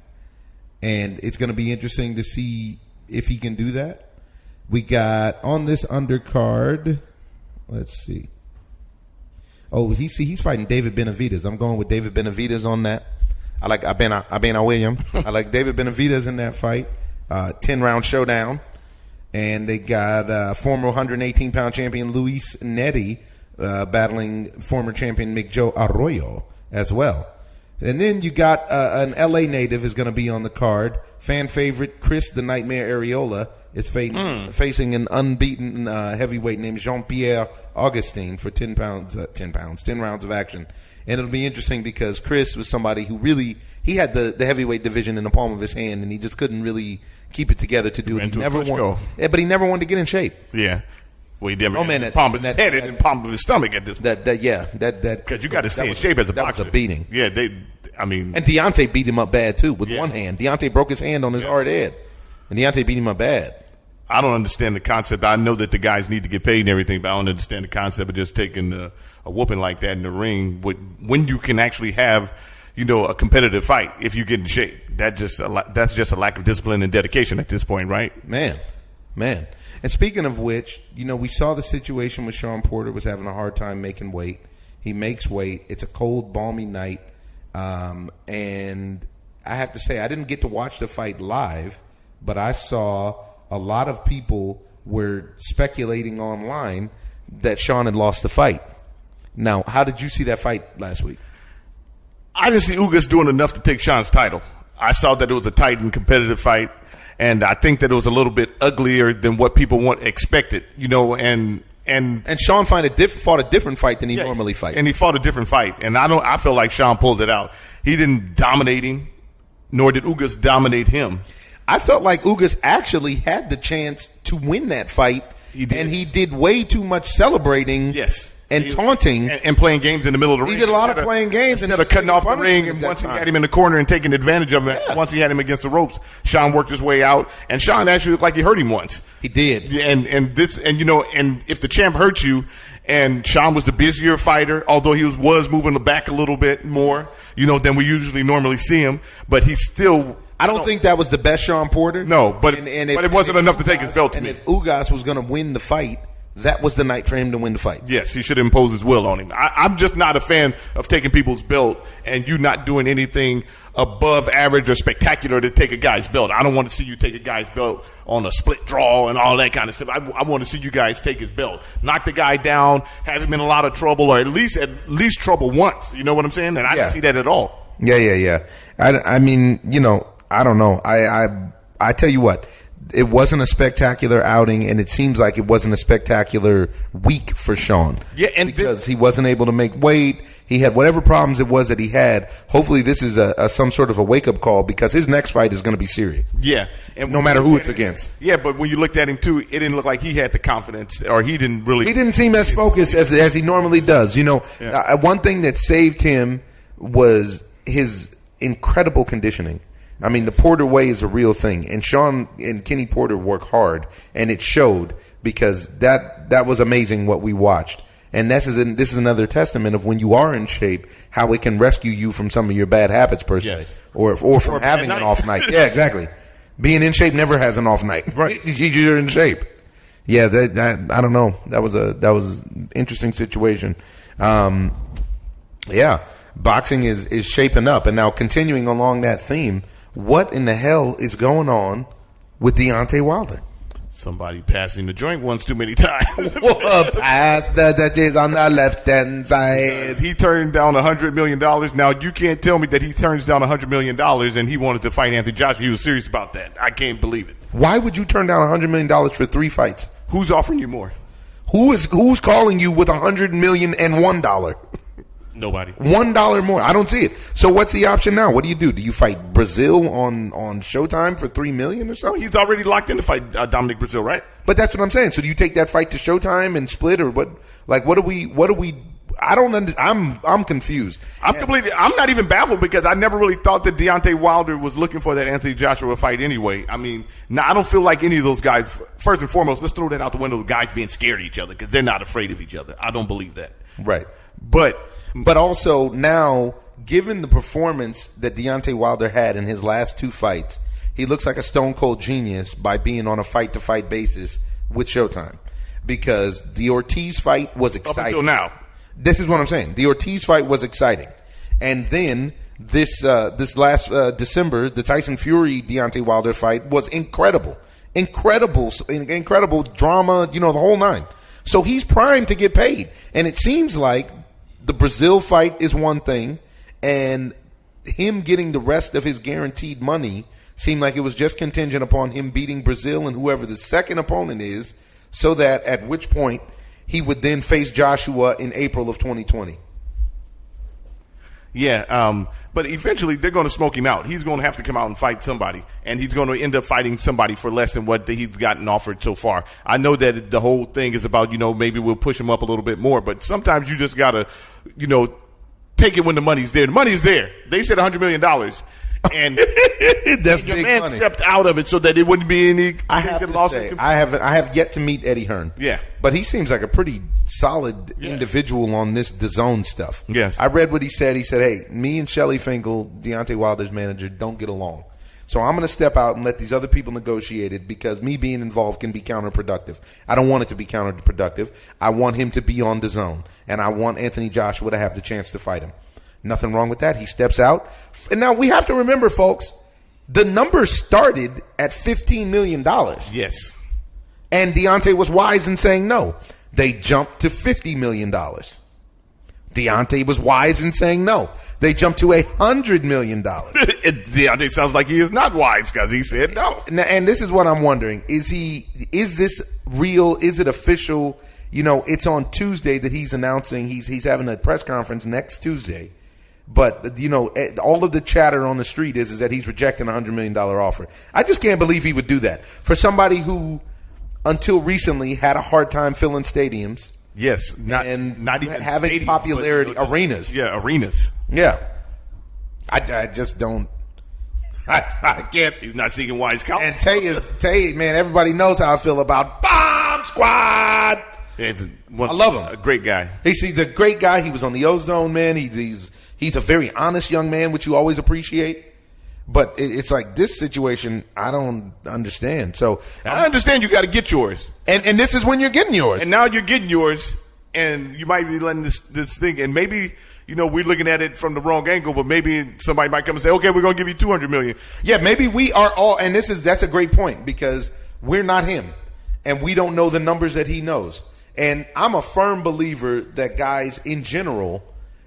And it's going to be interesting to see if he can do that. We got on this undercard, let's see. Oh, he's fighting David Benavidez. I'm going with David Benavidez on that. I like Abena Williams. I like David Benavidez in that fight. 10-round showdown. And they got former 118-pound champion Luis Neri battling former champion Miguel Arroyo as well. And then you got an L.A. native is going to be on the card. Fan favorite Chris the Nightmare Areola is facing an unbeaten heavyweight named Jean-Pierre Augustin for 10 rounds of action. And it'll be interesting because Chris was somebody who really he had the heavyweight division in the palm of his hand, and he just couldn't really keep it together to do it. But he never wanted to get in shape. Yeah. Well, he didn't. Palm of his head and palm of his stomach at this point. Because you got to stay in shape as a boxer. That was a beating. Yeah, and Deontay beat him up bad too with one hand. Deontay broke his hand on his hard head, and Deontay beat him up bad. I don't understand the concept. I know that the guys need to get paid and everything, but I don't understand the concept of just taking a whooping like that in the ring when you can actually have, a competitive fight if you get in shape. That's just a lack of discipline and dedication at this point, right? Man. And speaking of which, we saw the situation with Sean Porter was having a hard time making weight. He makes weight. It's a cold, balmy night. And I have to say, I didn't get to watch the fight live, but I saw a lot of people were speculating online that Sean had lost the fight. Now, how did you see that fight last week? I didn't see Ugas doing enough to take Sean's title. I saw that it was a tight and competitive fight, and I think that it was a little bit uglier than what people expected, and Sean fought a different fight than he normally fights. And he fought a different fight, and I feel like Sean pulled it out. He didn't dominate him, nor did Ugas dominate him. I felt like Ugas actually had the chance to win that fight, and he did way too much celebrating. Yes. And taunting. And playing games in the middle of the ring. He did a lot of playing games. Instead of cutting off the ring, and once he had him in the corner and taking advantage of it, once he had him against the ropes, Sean worked his way out. And Sean actually looked like he hurt him once. He did. And if the champ hurt you, and Sean was the busier fighter, although he was moving the back a little bit more, than we usually normally see him, but he still... I don't think that was the best Sean Porter. No, but it wasn't enough to take his belt to me. And if Ugas was going to win the fight, that was the night for him to win the fight. Yes, he should impose his will on him. I'm just not a fan of taking people's belt and you not doing anything above average or spectacular to take a guy's belt. I don't want to see you take a guy's belt on a split draw and all that kind of stuff. I want to see you guys take his belt, knock the guy down, have him in a lot of trouble, or at least trouble once. You know what I'm saying? And I didn't see that at all. Yeah. I mean, I don't know. I tell you what. It wasn't a spectacular outing, and it seems like it wasn't a spectacular week for Sean. Yeah, and because he wasn't able to make weight. He had whatever problems it was that he had. Hopefully, this is some sort of a wake-up call because his next fight is going to be serious. Yeah. And no matter who it's against. Yeah, but when you looked at him, too, it didn't look like he had the confidence, or he didn't really... He didn't seem as focused as he normally does. One thing that saved him was his incredible conditioning. I mean, the Porter way is a real thing, and Sean and Kenny Porter work hard, and it showed because that was amazing what we watched. And this is another testament of when you are in shape, how it can rescue you from some of your bad habits, per se, yes. or from having an off night. Yeah, exactly. Being in shape never has an off night. Right, you're in shape. Yeah, I don't know. That was an interesting situation. Yeah, boxing is shaping up, and now continuing along that theme. What in the hell is going on with Deontay Wilder? Somebody passing the joint once too many times. Pass the Dutchess on the left-hand side. He turned down $100 million. Now, you can't tell me that he turns down $100 million and he wanted to fight Anthony Joshua. He was serious about that. I can't believe it. Why would you turn down $100 million for 3 fights? Who's offering you more? Who's calling you with $100 million and $1? Nobody. $1 more. I don't see it. So what's the option now? What do? Do you fight Brazil on Showtime for $3 million or something? He's already locked in to fight Dominic Brazil, right? But that's what I'm saying. So do you take that fight to Showtime and split, or what? Like, what do we? I don't understand. I'm confused. I'm not even baffled because I never really thought that Deontay Wilder was looking for that Anthony Joshua fight anyway. I mean, I don't feel like any of those guys. First and foremost, let's throw that out the window. The guys being scared of each other because they're not afraid of each other. I don't believe that. Right. But also now, given the performance that Deontay Wilder had in his last 2 fights, he looks like a stone cold genius by being on a fight-to-fight basis with Showtime. Because the Ortiz fight was exciting. Up until now. This is what I'm saying. The Ortiz fight was exciting. And then this last December, the Tyson Fury Deontay Wilder fight was incredible drama, the whole nine. So he's primed to get paid, and it seems like the Brazil fight is one thing, and him getting the rest of his guaranteed money seemed like it was just contingent upon him beating Brazil and whoever the second opponent is, so that at which point he would then face Joshua in April of 2020. Yeah, but eventually they're going to smoke him out. He's going to have to come out and fight somebody, and he's going to end up fighting somebody for less than what he's gotten offered so far. I know that the whole thing is about, maybe we'll push him up a little bit more, but sometimes you just got to, take it when the money's there. The money's there. They said $100 million. And that's your big man money. Stepped out of it so that it wouldn't be any. I have to say, I have yet to meet Eddie Hearn. Yeah, but he seems like a pretty solid individual on this DAZN stuff. Yes, I read what he said. He said, "Hey, me and Shelly Finkel, Deontay Wilder's manager, don't get along. So I'm going to step out and let these other people negotiate it because me being involved can be counterproductive. I don't want it to be counterproductive. I want him to be on DAZN, and I want Anthony Joshua to have the chance to fight him." Nothing wrong with that. He steps out. And now we have to remember, folks, the number started at $15 million. Yes. And Deontay was wise in saying no. They jumped to $50 million. Deontay was wise in saying no. They jumped to $100 million. Deontay sounds like he is not wise because he said no. And this is what I'm wondering. Is this real? Is it official? It's on Tuesday that he's announcing he's having a press conference next Tuesday. But, all of the chatter on the street is that he's rejecting a $100 million offer. I just can't believe he would do that. For somebody who, until recently, had a hard time filling stadiums. Yes. Not even having stadiums, popularity. Arenas. Yeah, arenas. Yeah. I just don't. I can't. He's not seeking wise counsel. And Tay, man, everybody knows how I feel about Bomb Squad. I love him. A great guy. He's a great guy. He was on the OZone, man. He's a very honest young man, which you always appreciate. But it's like this situation, I don't understand. So I understand you got to get yours, and this is when you're getting yours. And now you're getting yours, and you might be letting this thing. And maybe we're looking at it from the wrong angle, but maybe somebody might come and say, "Okay, we're going to give you $200 million." Yeah, maybe we are all. And that's a great point because we're not him, and we don't know the numbers that he knows. And I'm a firm believer that guys in general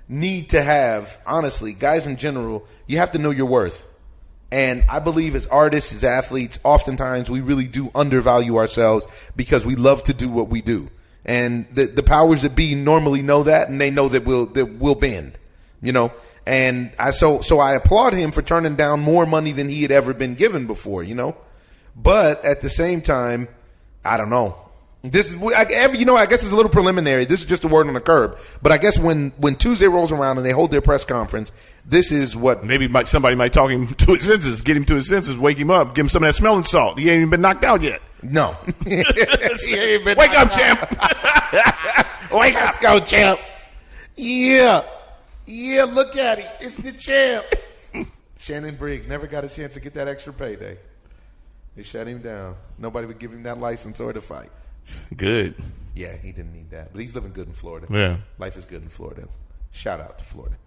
need to have, honestly, guys in general, you have to know your worth. And I believe as artists, as athletes, oftentimes we really do undervalue ourselves because we love to do what we do. And the powers that be normally know that, and they know that we'll bend, And so I applaud him for turning down more money than he had ever been given before, But at the same time, I don't know. This is, I guess it's a little preliminary. This is just a word on the curb. But I guess when Tuesday rolls around and they hold their press conference, this is what maybe somebody might talk him to his senses, get him to his senses, wake him up, give him some of that smelling salt. He ain't even been knocked out yet. No, he ain't been wake up, champ. Wake up, let's go, champ. Yeah, look at him. It's the champ. Shannon Briggs never got a chance to get that extra payday. They shut him down. Nobody would give him that license or to fight. Good. Yeah, he didn't need that. But he's living good in Florida. Yeah. Life is good in Florida. Shout out to Florida.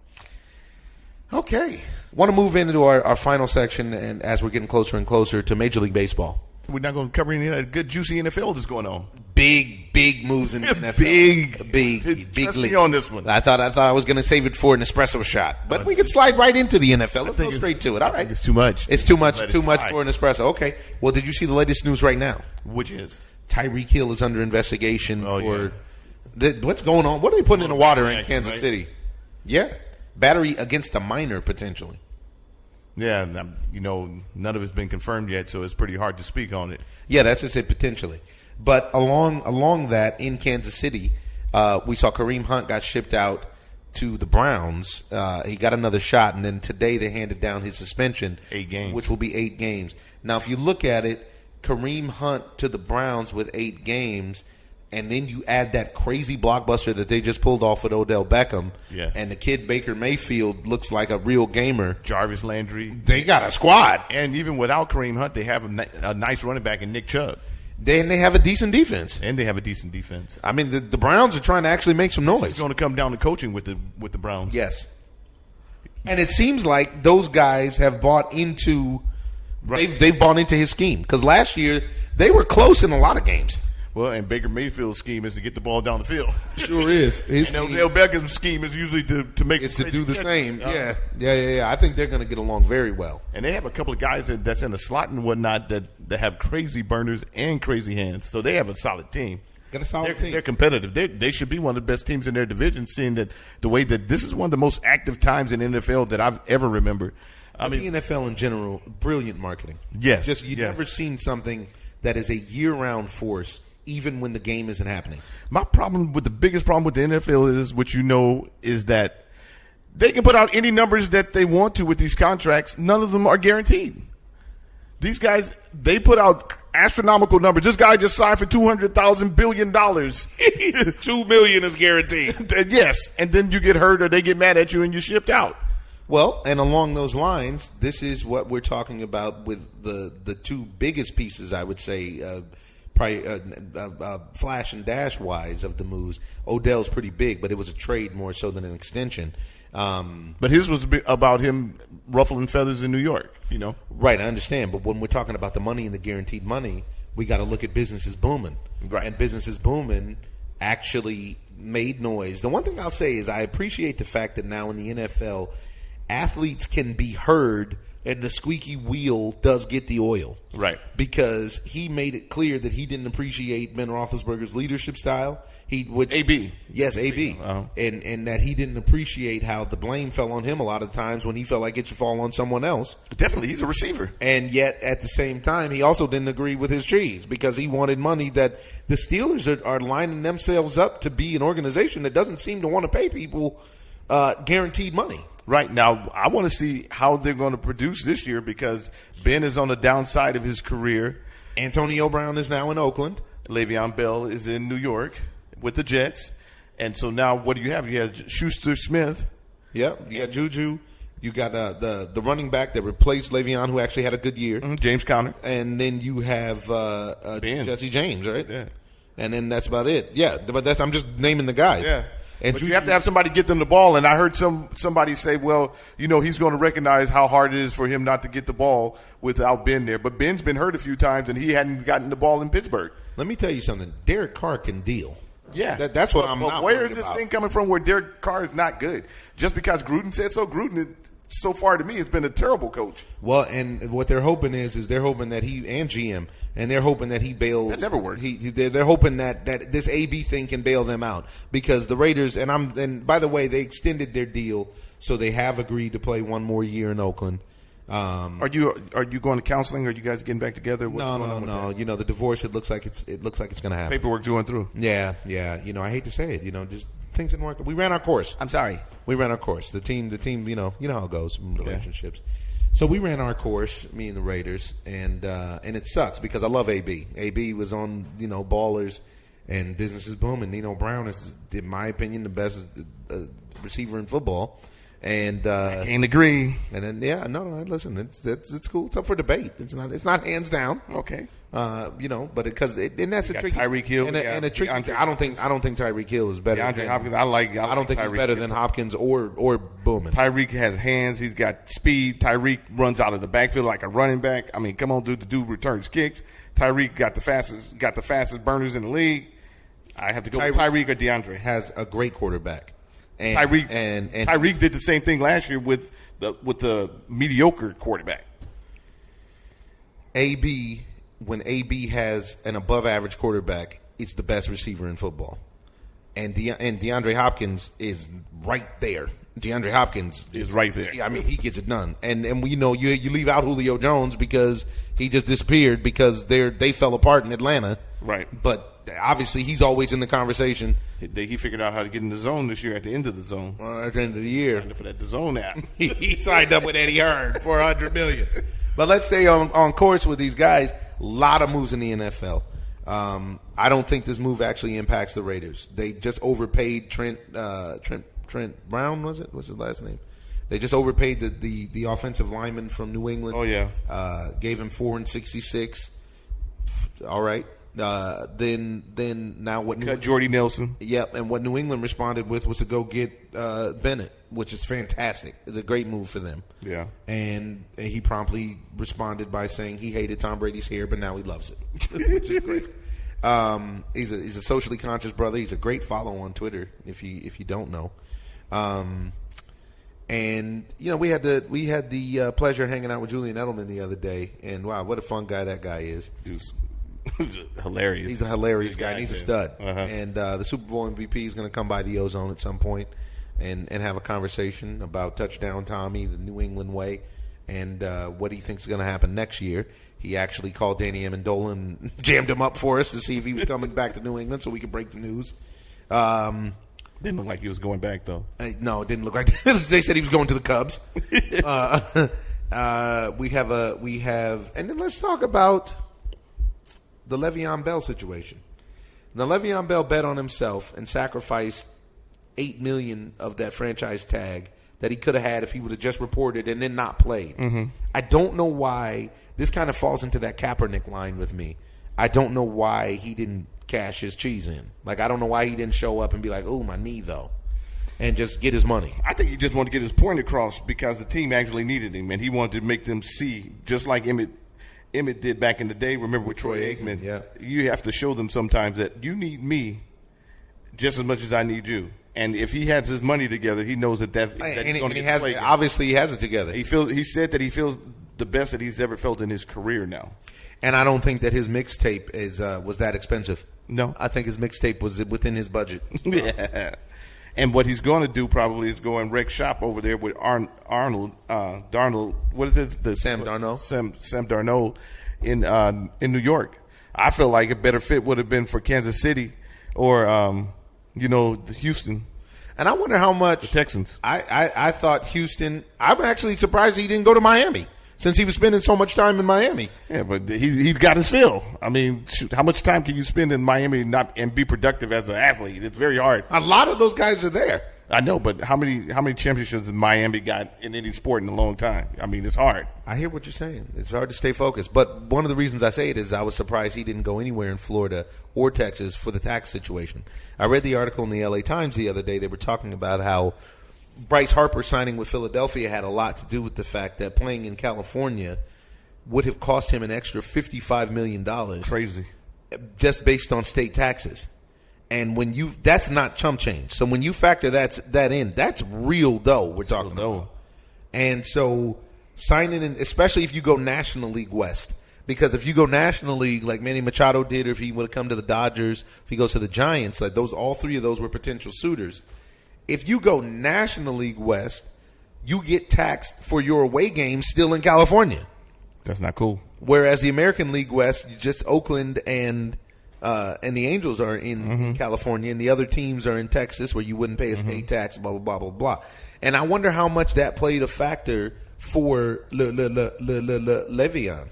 Okay. Want to move into our final section, and as we're getting closer and closer to Major League Baseball. We're not going to cover any of that good, juicy NFL that's going on. Big moves in the NFL. Big Trust league. me on this one. I thought I was going to save it for an espresso shot. But we can slide right into the NFL. Let's go straight to it. All right. It's too much. It's too much for an espresso. Okay. Well, did you see the latest news right now? Which is? Tyreek Hill is under investigation for what's going on. What are they putting in the water in Kansas City? Yeah. Battery against a minor, potentially. Yeah, none of it's been confirmed yet, so it's pretty hard to speak on it. Yeah, that's just it, potentially. But along that, in Kansas City, we saw Kareem Hunt got shipped out to the Browns. He got another shot, and then today they handed down his suspension. 8 games. Which will be 8 games. Now, if you look at it, Kareem Hunt to the Browns with 8 games, and then you add that crazy blockbuster that they just pulled off with Odell Beckham, yes. And the kid Baker Mayfield looks like a real gamer. Jarvis Landry. They got a squad. And even without Kareem Hunt, they have a nice running back in Nick Chubb. Then they have a decent defense. I mean, the Browns are trying to actually make some noise. It's going to come down to coaching with the Browns. Yes. And it seems like those guys have bought into they've bought into his scheme, because last year they were close in a lot of games. Well, and Baker Mayfield's scheme is to get the ball down the field. Sure is. His Odell Beckham's scheme is usually to make it's to do the same. Yeah. I think they're going to get along very well. And they have a couple of guys that's in the slot and whatnot that have crazy burners and crazy hands. So they have a solid team. Got a solid team. They're competitive. They should be one of the best teams in their division, seeing that the way that this is one of the most active times in the NFL that I've ever remembered. I mean, the NFL in general, brilliant marketing. Yes. Just you've never seen something that is a year-round force, even when the game isn't happening. The biggest problem with the NFL is what is that they can put out any numbers that they want to with these contracts. None of them are guaranteed. These guys, they put out astronomical numbers. This guy just signed for $200,000 billion. $2 million is guaranteed. Yes, and then you get hurt or they get mad at you and you're shipped out. Well, and along those lines, this is what we're talking about with the two biggest pieces, I would say, flash and dash wise of the moves. Odell's pretty big, but it was a trade more so than an extension. But his was about him ruffling feathers in New York, Right, I understand. But when we're talking about the money and the guaranteed money, we got to look at businesses booming. Right. And businesses booming actually made noise. The one thing I'll say is I appreciate the fact that now in the NFL, athletes can be heard and the squeaky wheel does get the oil. Right. Because he made it clear that he didn't appreciate Ben Roethlisberger's leadership style. AB. Yes, AB. Uh-huh. And that he didn't appreciate how the blame fell on him a lot of times when he felt like it should fall on someone else. Definitely, he's a receiver. And yet, at the same time, he also didn't agree with his cheese because he wanted money that the Steelers are lining themselves up to be an organization that doesn't seem to want to pay people guaranteed money. Right. Now, I want to see how they're going to produce this year because Ben is on the downside of his career. Antonio Brown is now in Oakland. Le'Veon Bell is in New York with the Jets. And so now what do you have? You have Schuster Smith. Yep. You got Juju. You got the running back that replaced Le'Veon, who actually had a good year. Mm-hmm. James Conner. And then you have Jesse James, right? Yeah. And then that's about it. Yeah. But I'm just naming the guys. Yeah. And but you have to have somebody get them the ball. And I heard somebody say, well, he's going to recognize how hard it is for him not to get the ball without Ben there. But Ben's been hurt a few times, and he hadn't gotten the ball in Pittsburgh. Let me tell you something. Derek Carr can deal. Yeah. That's what I'm not where is this thing coming from where Derek Carr is not good? Just because Gruden said so? Gruden, so far to me, has been a terrible coach. Well, and what they're hoping is they're hoping that he, and GM, and they're hoping that he bails. That never works. They're hoping that this AB thing can bail them out because the Raiders, and by the way, they extended their deal, so they have agreed to play one more year in Oakland. Are you going to counseling? Are you guys getting back together? What's going on with that? The divorce, it looks like it's going to happen. Paperwork's going through. Yeah. I hate to say it. Just things didn't work. We ran our course. I'm sorry. We ran our course. The team. You know how it goes in relationships. So we ran our course, me and the Raiders, and it sucks because I love AB. AB was on Ballers, and business is booming. Nino Brown is, in my opinion, the best receiver in football. And I can't agree. And then listen, it's cool. It's up for debate. It's not hands down. Okay. But because that's a tricky Tyreek Hill and a tricky. I don't think Tyreek Hill is better. DeAndre Hopkins. I don't think he's better than Hopkins or Bowman. Tyreek has hands. He's got speed. Tyreek runs out of the backfield like a running back. I mean, come on, dude. The dude returns kicks. Tyreek got the fastest burners in the league. I have to go with Tyreek or DeAndre. Has a great quarterback. And Tyreek did the same thing last year with the mediocre quarterback. When AB has an above-average quarterback, it's the best receiver in football. And DeAndre Hopkins is right there. DeAndre Hopkins is right there. I mean, he gets it done. And you leave out Julio Jones because he just disappeared because they fell apart in Atlanta. Right. But obviously, he's always in the conversation. He figured out how to get in the zone this year at the end of the zone. At the end of the year. For that DAZN app. He signed up with Eddie Hearn for $100 million. But let's stay on course with these guys. A lot of moves in the NFL. I don't think this move actually impacts the Raiders. They just overpaid Trent Brown, was it? What's his last name? They just overpaid the offensive lineman from New England. Oh, yeah. Gave him $4.66. All right. Then now what? Cut Jordy Nelson. Yep, and what New England responded with was to go get Bennett, which is fantastic. It's a great move for them. Yeah, and he promptly responded by saying he hated Tom Brady's hair, but now he loves it, which is great. He's a socially conscious brother. He's a great follow on Twitter if you don't know. And we had the pleasure of hanging out with Julian Edelman the other day, and wow, what a fun guy that guy is. Dude's hilarious. He's a hilarious guy. And he's a stud. Uh-huh. And the Super Bowl MVP is going to come by the OZone at some point and have a conversation about Touchdown Tommy, the New England way, and what he thinks is going to happen next year. He actually called Danny Amendola and jammed him up for us to see if he was coming back to New England so we could break the news. Didn't look like he was going back, though. No, it didn't look like that. They said he was going to the Cubs. We have, and then let's talk about the Le'Veon Bell situation. Now, Le'Veon Bell bet on himself and sacrificed $8 million of that franchise tag that he could have had if he would have just reported and then not played. Mm-hmm. I don't know why. This kind of falls into that Kaepernick line with me. I don't know why he didn't cash his cheese in. Like, I don't know why he didn't show up and be like, "Oh, my knee, though," and just get his money. I think he just wanted to get his point across because the team actually needed him, and he wanted to make them see, just like Emmett did back in the day. Remember with Troy Aikman? Yeah. You have to show them sometimes that you need me just as much as I need you. And if he has his money together, he knows that he's going to get played. Obviously, he has it together. He said that he feels the best that he's ever felt in his career now. And I don't think that his mixtape was that expensive. No. I think his mixtape was within his budget. Yeah. And what he's going to do probably is go and wreck shop over there with Darnold. What is it? Sam Darnold. Sam Darnold in New York. I feel like a better fit would have been for Kansas City or Houston. And I wonder how much the Texans. I thought Houston. I'm actually surprised he didn't go to Miami, since he was spending so much time in Miami. Yeah, but he's got his fill. I mean, how much time can you spend in Miami and be productive as an athlete? It's very hard. A lot of those guys are there. I know, but how many championships has Miami got in any sport in a long time? I mean, it's hard. I hear what you're saying. It's hard to stay focused. But one of the reasons I say it is I was surprised he didn't go anywhere in Florida or Texas for the tax situation. I read the article in the LA Times the other day. They were talking about how Bryce Harper signing with Philadelphia had a lot to do with the fact that playing in California would have cost him an extra $55 million. Crazy. Just based on state taxes. And that's not chump change. So when you factor that in, that's real dough we're talking about. And so signing in, especially if you go National League West, because if you go National League like Manny Machado did, or if he would have come to the Dodgers, if he goes to the Giants, like all three of those were potential suitors. If you go National League West, you get taxed for your away games still in California. That's not cool. Whereas the American League West, just Oakland and the Angels are in California, and the other teams are in Texas, where you wouldn't pay a state tax, blah, blah, blah, blah, blah. And I wonder how much that played a factor for Le'Veon.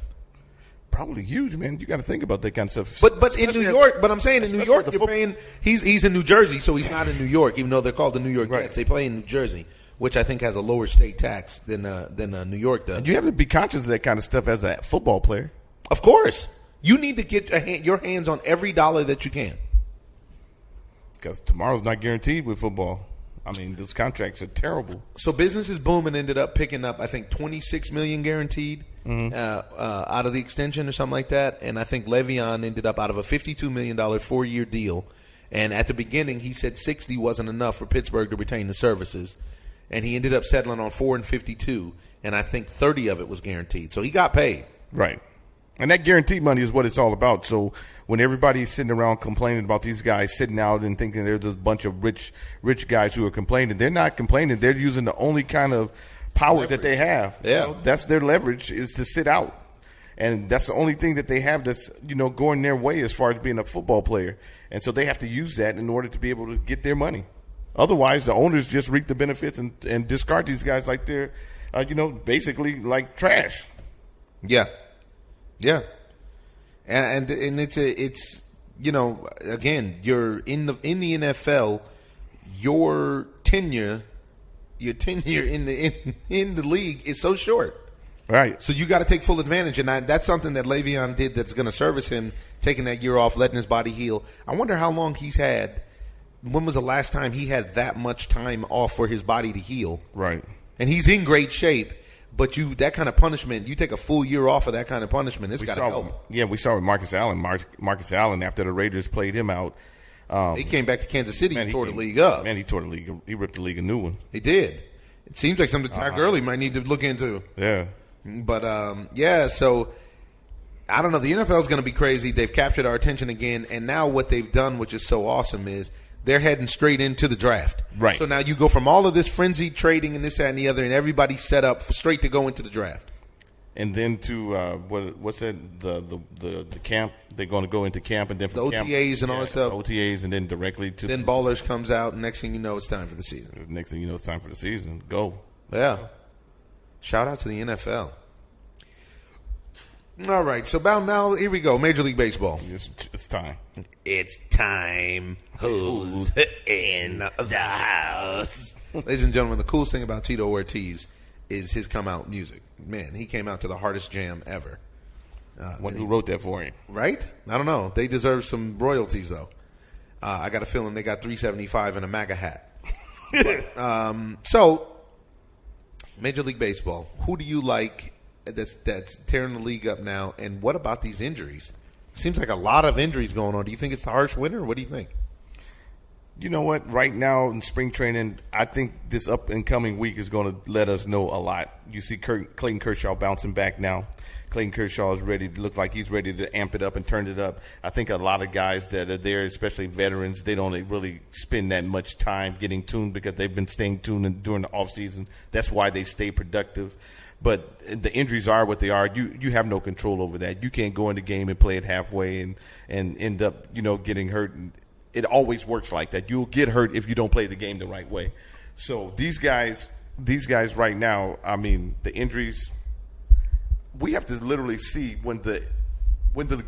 Probably huge, man. You got to think about that kind of stuff. But in New York, but I'm saying in New York, you're paying. He's in New Jersey, so he's not in New York, even though they're called the New York Jets. They play in New Jersey, which I think has a lower state tax than New York does. And you have to be conscious of that kind of stuff as a football player. Of course. You need to get your hands on every dollar that you can. Because tomorrow's not guaranteed with football. I mean, those contracts are terrible. So Business is Booming ended up picking up, I think, $26 million guaranteed out of the extension or something like that. And I think Le'Veon ended up out of a $52 million 4-year deal. And at the beginning, he said 60 wasn't enough for Pittsburgh to retain the services. And he ended up settling on 4 and 52. And I think 30 of it was guaranteed. So he got paid. Right. And that guaranteed money is what it's all about. So when everybody's sitting around complaining about these guys sitting out and thinking there's a bunch of rich guys who are complaining, they're not complaining. They're using the only kind of power leverage that they have. Yeah. That's their leverage, is to sit out. And that's the only thing that they have that's, going their way as far as being a football player. And so they have to use that in order to be able to get their money. Otherwise, the owners just reap the benefits and discard these guys like they're, basically like trash. Yeah. Yeah, and it's again, you're in the NFL, your tenure in the league is so short. Right. So you got to take full advantage, and that's something that Le'Veon did that's going to service him, taking that year off, letting his body heal. I wonder how long he's had. When was the last time he had that much time off for his body to heal? Right. And he's in great shape, but that kind of punishment, you take a full year off of that kind of punishment, it's got to help. Yeah, we saw with Marcus Allen. Marcus Allen, after the Raiders played him out, he came back to Kansas City and tore the league up. Man, he tore the league. He ripped the league a new one. He did. It seems like something Todd Gurley might need to look into. Yeah. But, so I don't know. The NFL is going to be crazy. They've captured our attention again, and now what they've done, which is so awesome, is they're heading straight into the draft. Right. So now you go from all of this frenzied trading and this, that, and the other, and everybody's set up straight to go into the draft. And then to what's that? The camp. They're going to go into camp, and then from the OTAs and all that stuff. OTAs, and then directly to. Then Ballers comes out, and next thing you know, it's time for the season. Next thing you know, it's time for the season. Go. Yeah. Shout out to the NFL. All right, so about now, here we go. Major League Baseball. It's time. It's time. Who's in the house? Ladies and gentlemen, the coolest thing about Tito Ortiz is his come-out music. Man, he came out to the hardest jam ever. Who wrote that for him? Right? I don't know. They deserve some royalties, though. I got a feeling they got $375 in a MAGA hat. So, Major League Baseball, who do you like that's tearing the league up now, and what about these injuries? Seems like a lot of injuries going on. Do you think it's the harsh winter, or what do you think? You know what? Right now in spring training, I think this up-and-coming week is going to let us know a lot. You see Clayton Kershaw bouncing back now. Clayton Kershaw is ready to look like he's ready to amp it up and turn it up. I think a lot of guys that are there, especially veterans, they don't really spend that much time getting tuned because they've been staying tuned during the offseason. That's why they stay productive. But the injuries are what they are. You have no control over that. You can't go in the game and play it halfway and end up, getting hurt. It always works like that. You'll get hurt if you don't play the game the right way. So these guys right now, I mean, the injuries, we have to literally see when the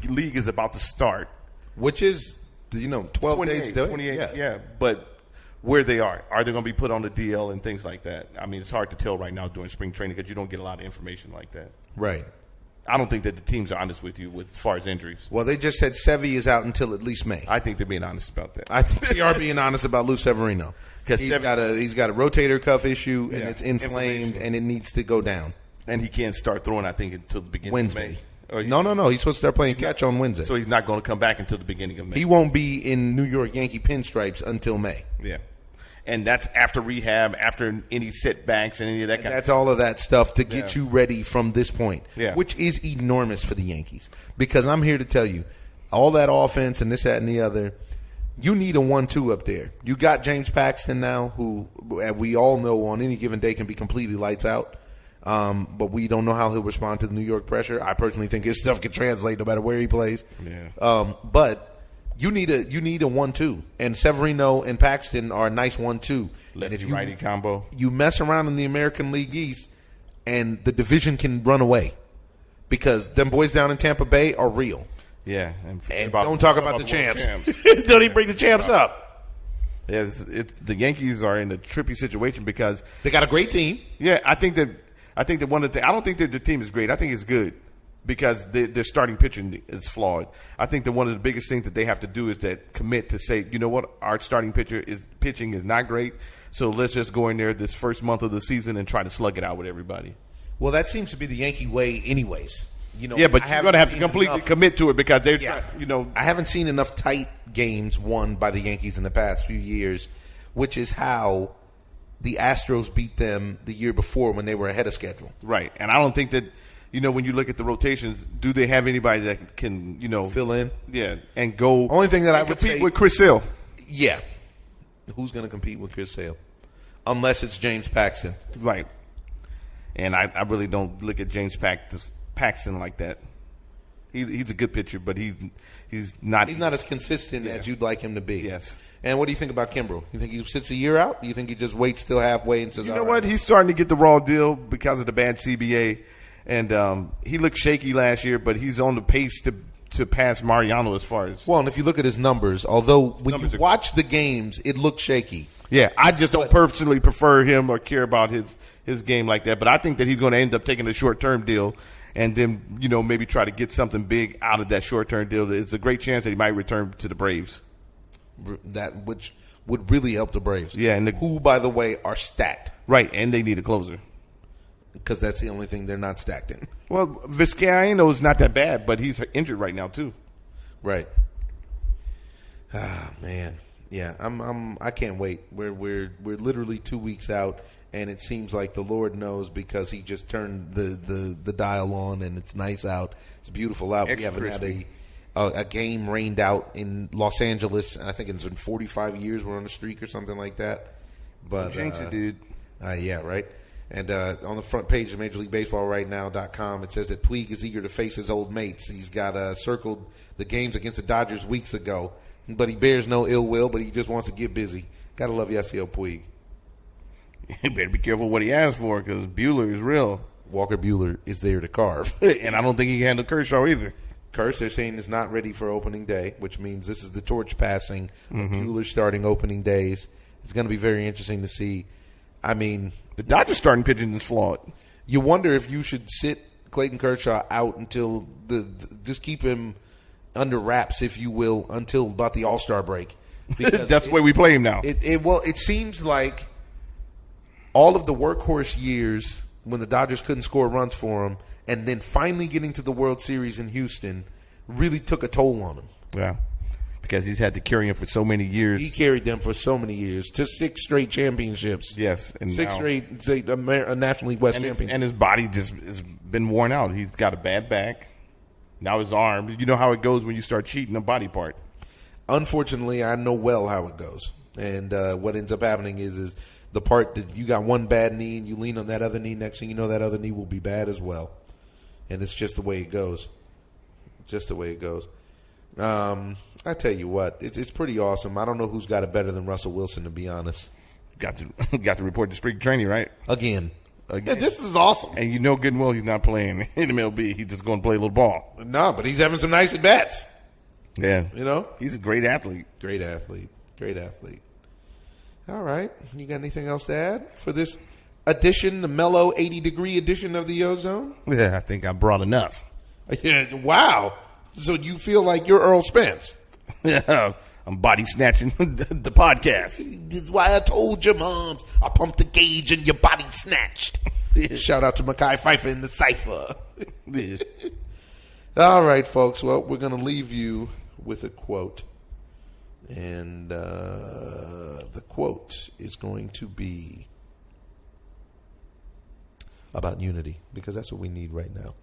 league is about to start. Which is, 12 days. 28, yeah. But where they are they going to be put on the DL and things like that? I mean, it's hard to tell right now during spring training because you don't get a lot of information like that. Right. I don't think that the teams are honest with you as far as injuries. Well, they just said Sevy is out until at least May. I think they're being honest about that. I think they are being honest about Lou Severino because he's got a rotator cuff issue and it's inflamed and it needs to go down. And he can't start throwing, I think, until the beginning Wednesday. of May. No. He's supposed to start playing catch on Wednesday. So he's not going to come back until the beginning of May. He won't be in New York Yankee pinstripes until May. Yeah. And that's after rehab, after any setbacks and any of that kind of stuff. That's all of that stuff to get you ready from this point, yeah. Which is enormous for the Yankees. Because I'm here to tell you, all that offense and this, that, and the other, you need a 1-2 up there. You got James Paxton now, who we all know on any given day can be completely lights out. But we don't know how he'll respond to the New York pressure. I personally think his stuff can translate no matter where he plays. Yeah. But you need a 1-2, and Severino and Paxton are a nice 1-2. Lefty-righty combo. You mess around in the American League East, and the division can run away because them boys down in Tampa Bay are real. Yeah, and don't talk about the champs. Don't even bring the champs up. Yeah, the Yankees are in a trippy situation because they got a great team. Yeah, I think that one of the I don't think that the team is great. I think it's good. Because their starting pitching is flawed. I think that one of the biggest things that they have to do is that commit to say, you know what, our starting pitching is not great, so let's just go in there this first month of the season and try to slug it out with everybody. Well, that seems to be the Yankee way anyways. Yeah, but you're going to have to completely commit to it because they're trying, I haven't seen enough tight games won by the Yankees in the past few years, which is how the Astros beat them the year before when they were ahead of schedule. Right, and I don't think that – when you look at the rotations, do they have anybody that can, fill in? Yeah, and go. Only thing that I would compete say with Chris Sale. Yeah, who's going to compete with Chris Sale? Unless it's James Paxton, right? And I really don't look at James Paxton like that. He's a good pitcher, but he's not. He's not as consistent as you'd like him to be. Yes. And what do you think about Kimbrel? You think he sits a year out? Do you think he just waits till halfway and says, "You know what? He's starting to get the raw deal because of the bad CBA." And he looked shaky last year, but he's on the pace to pass Mariano as far as. Well, and if you look at his numbers, although when you watch the games, it looked shaky. Yeah, I just don't personally prefer him or care about his game like that. But I think that he's going to end up taking a short-term deal and then, maybe try to get something big out of that short-term deal. It's a great chance that he might return to the Braves. That which would really help the Braves. Yeah, and who, by the way, are stacked. Right, and they need a closer. Because that's the only thing they're not stacked in. Well, Vizcaino is not that bad, but he's injured right now too. Right. Ah, man. Yeah, I can't wait. We're literally 2 weeks out, and it seems like the Lord knows because He just turned the dial on, and it's nice out. It's beautiful out. We haven't had a game rained out in Los Angeles. I think it's in 45 years. We're on a streak or something like that. But jinx it, dude. Yeah, right. And on the front page of Major League Baseball right now.com, it says that Puig is eager to face his old mates. He's got circled the games against the Dodgers weeks ago, but he bears no ill will, but he just wants to get busy. Got to love Yasiel Puig. You better be careful what he asks for because Buehler is real. Walker Buehler is there to carve. And I don't think he can handle Kershaw either. Kershaw, they're saying, is not ready for opening day, which means this is the torch passing of Buehler starting opening days. It's going to be very interesting to see. I mean, the Dodgers starting pitching is flawed. You wonder if you should sit Clayton Kershaw out until just keep him under wraps, if you will, until about the All-Star break. That's the way we play him now. It seems like all of the workhorse years when the Dodgers couldn't score runs for him, and then finally getting to the World Series in Houston, really took a toll on him. Yeah. Because he's had to carry him for so many years. He carried them for so many years to 6 straight championships. Yes. And 6 straight National League West champions. And his body just has been worn out. He's got a bad back. Now his arm. You know how it goes when you start cheating a body part. Unfortunately, I know well how it goes. And what ends up happening is the part that you got one bad knee and you lean on that other knee, next thing you know, that other knee will be bad as well. And it's just the way it goes. Just the way it goes. I tell you what, it's pretty awesome. I don't know who's got it better than Russell Wilson, to be honest. Got to report to spring training, right? Again. Yeah, this is awesome. And you know good and well he's not playing in MLB. He's just going to play a little ball. No, but he's having some nice at-bats. Yeah. You know? He's a great athlete. Great athlete. All right. You got anything else to add for this edition, the mellow 80-degree edition of the OZone? Yeah, I think I brought enough. Yeah, wow. So you feel like you're Earl Spence? Yeah, I'm body snatching the podcast. This is why I told your moms I pumped the gauge and your body snatched. Shout out to Mekhi Phifer in the Cypher. All right, folks. Well, we're going to leave you with a quote. And the quote is going to be about unity, because that's what we need right now.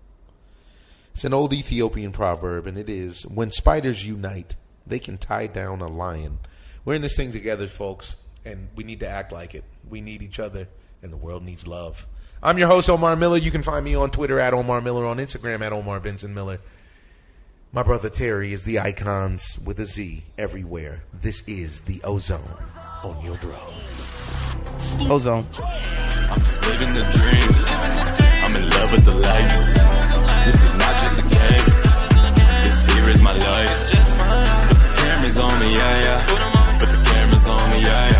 It's an old Ethiopian proverb, and it is, when spiders unite, they can tie down a lion. We're in this thing together, folks, and we need to act like it. We need each other, and the world needs love. I'm your host, Omar Miller. You can find me on Twitter at Omar Miller, on Instagram at Omar Benson Miller. My brother Terry is the icons with a Z everywhere. This is the OZone on your drone. OZone. I'm just living the dream. I'm in love with the lights. This is not just a game. This here is my life. Put the cameras on me, yeah, yeah. Put the cameras on me, yeah, yeah.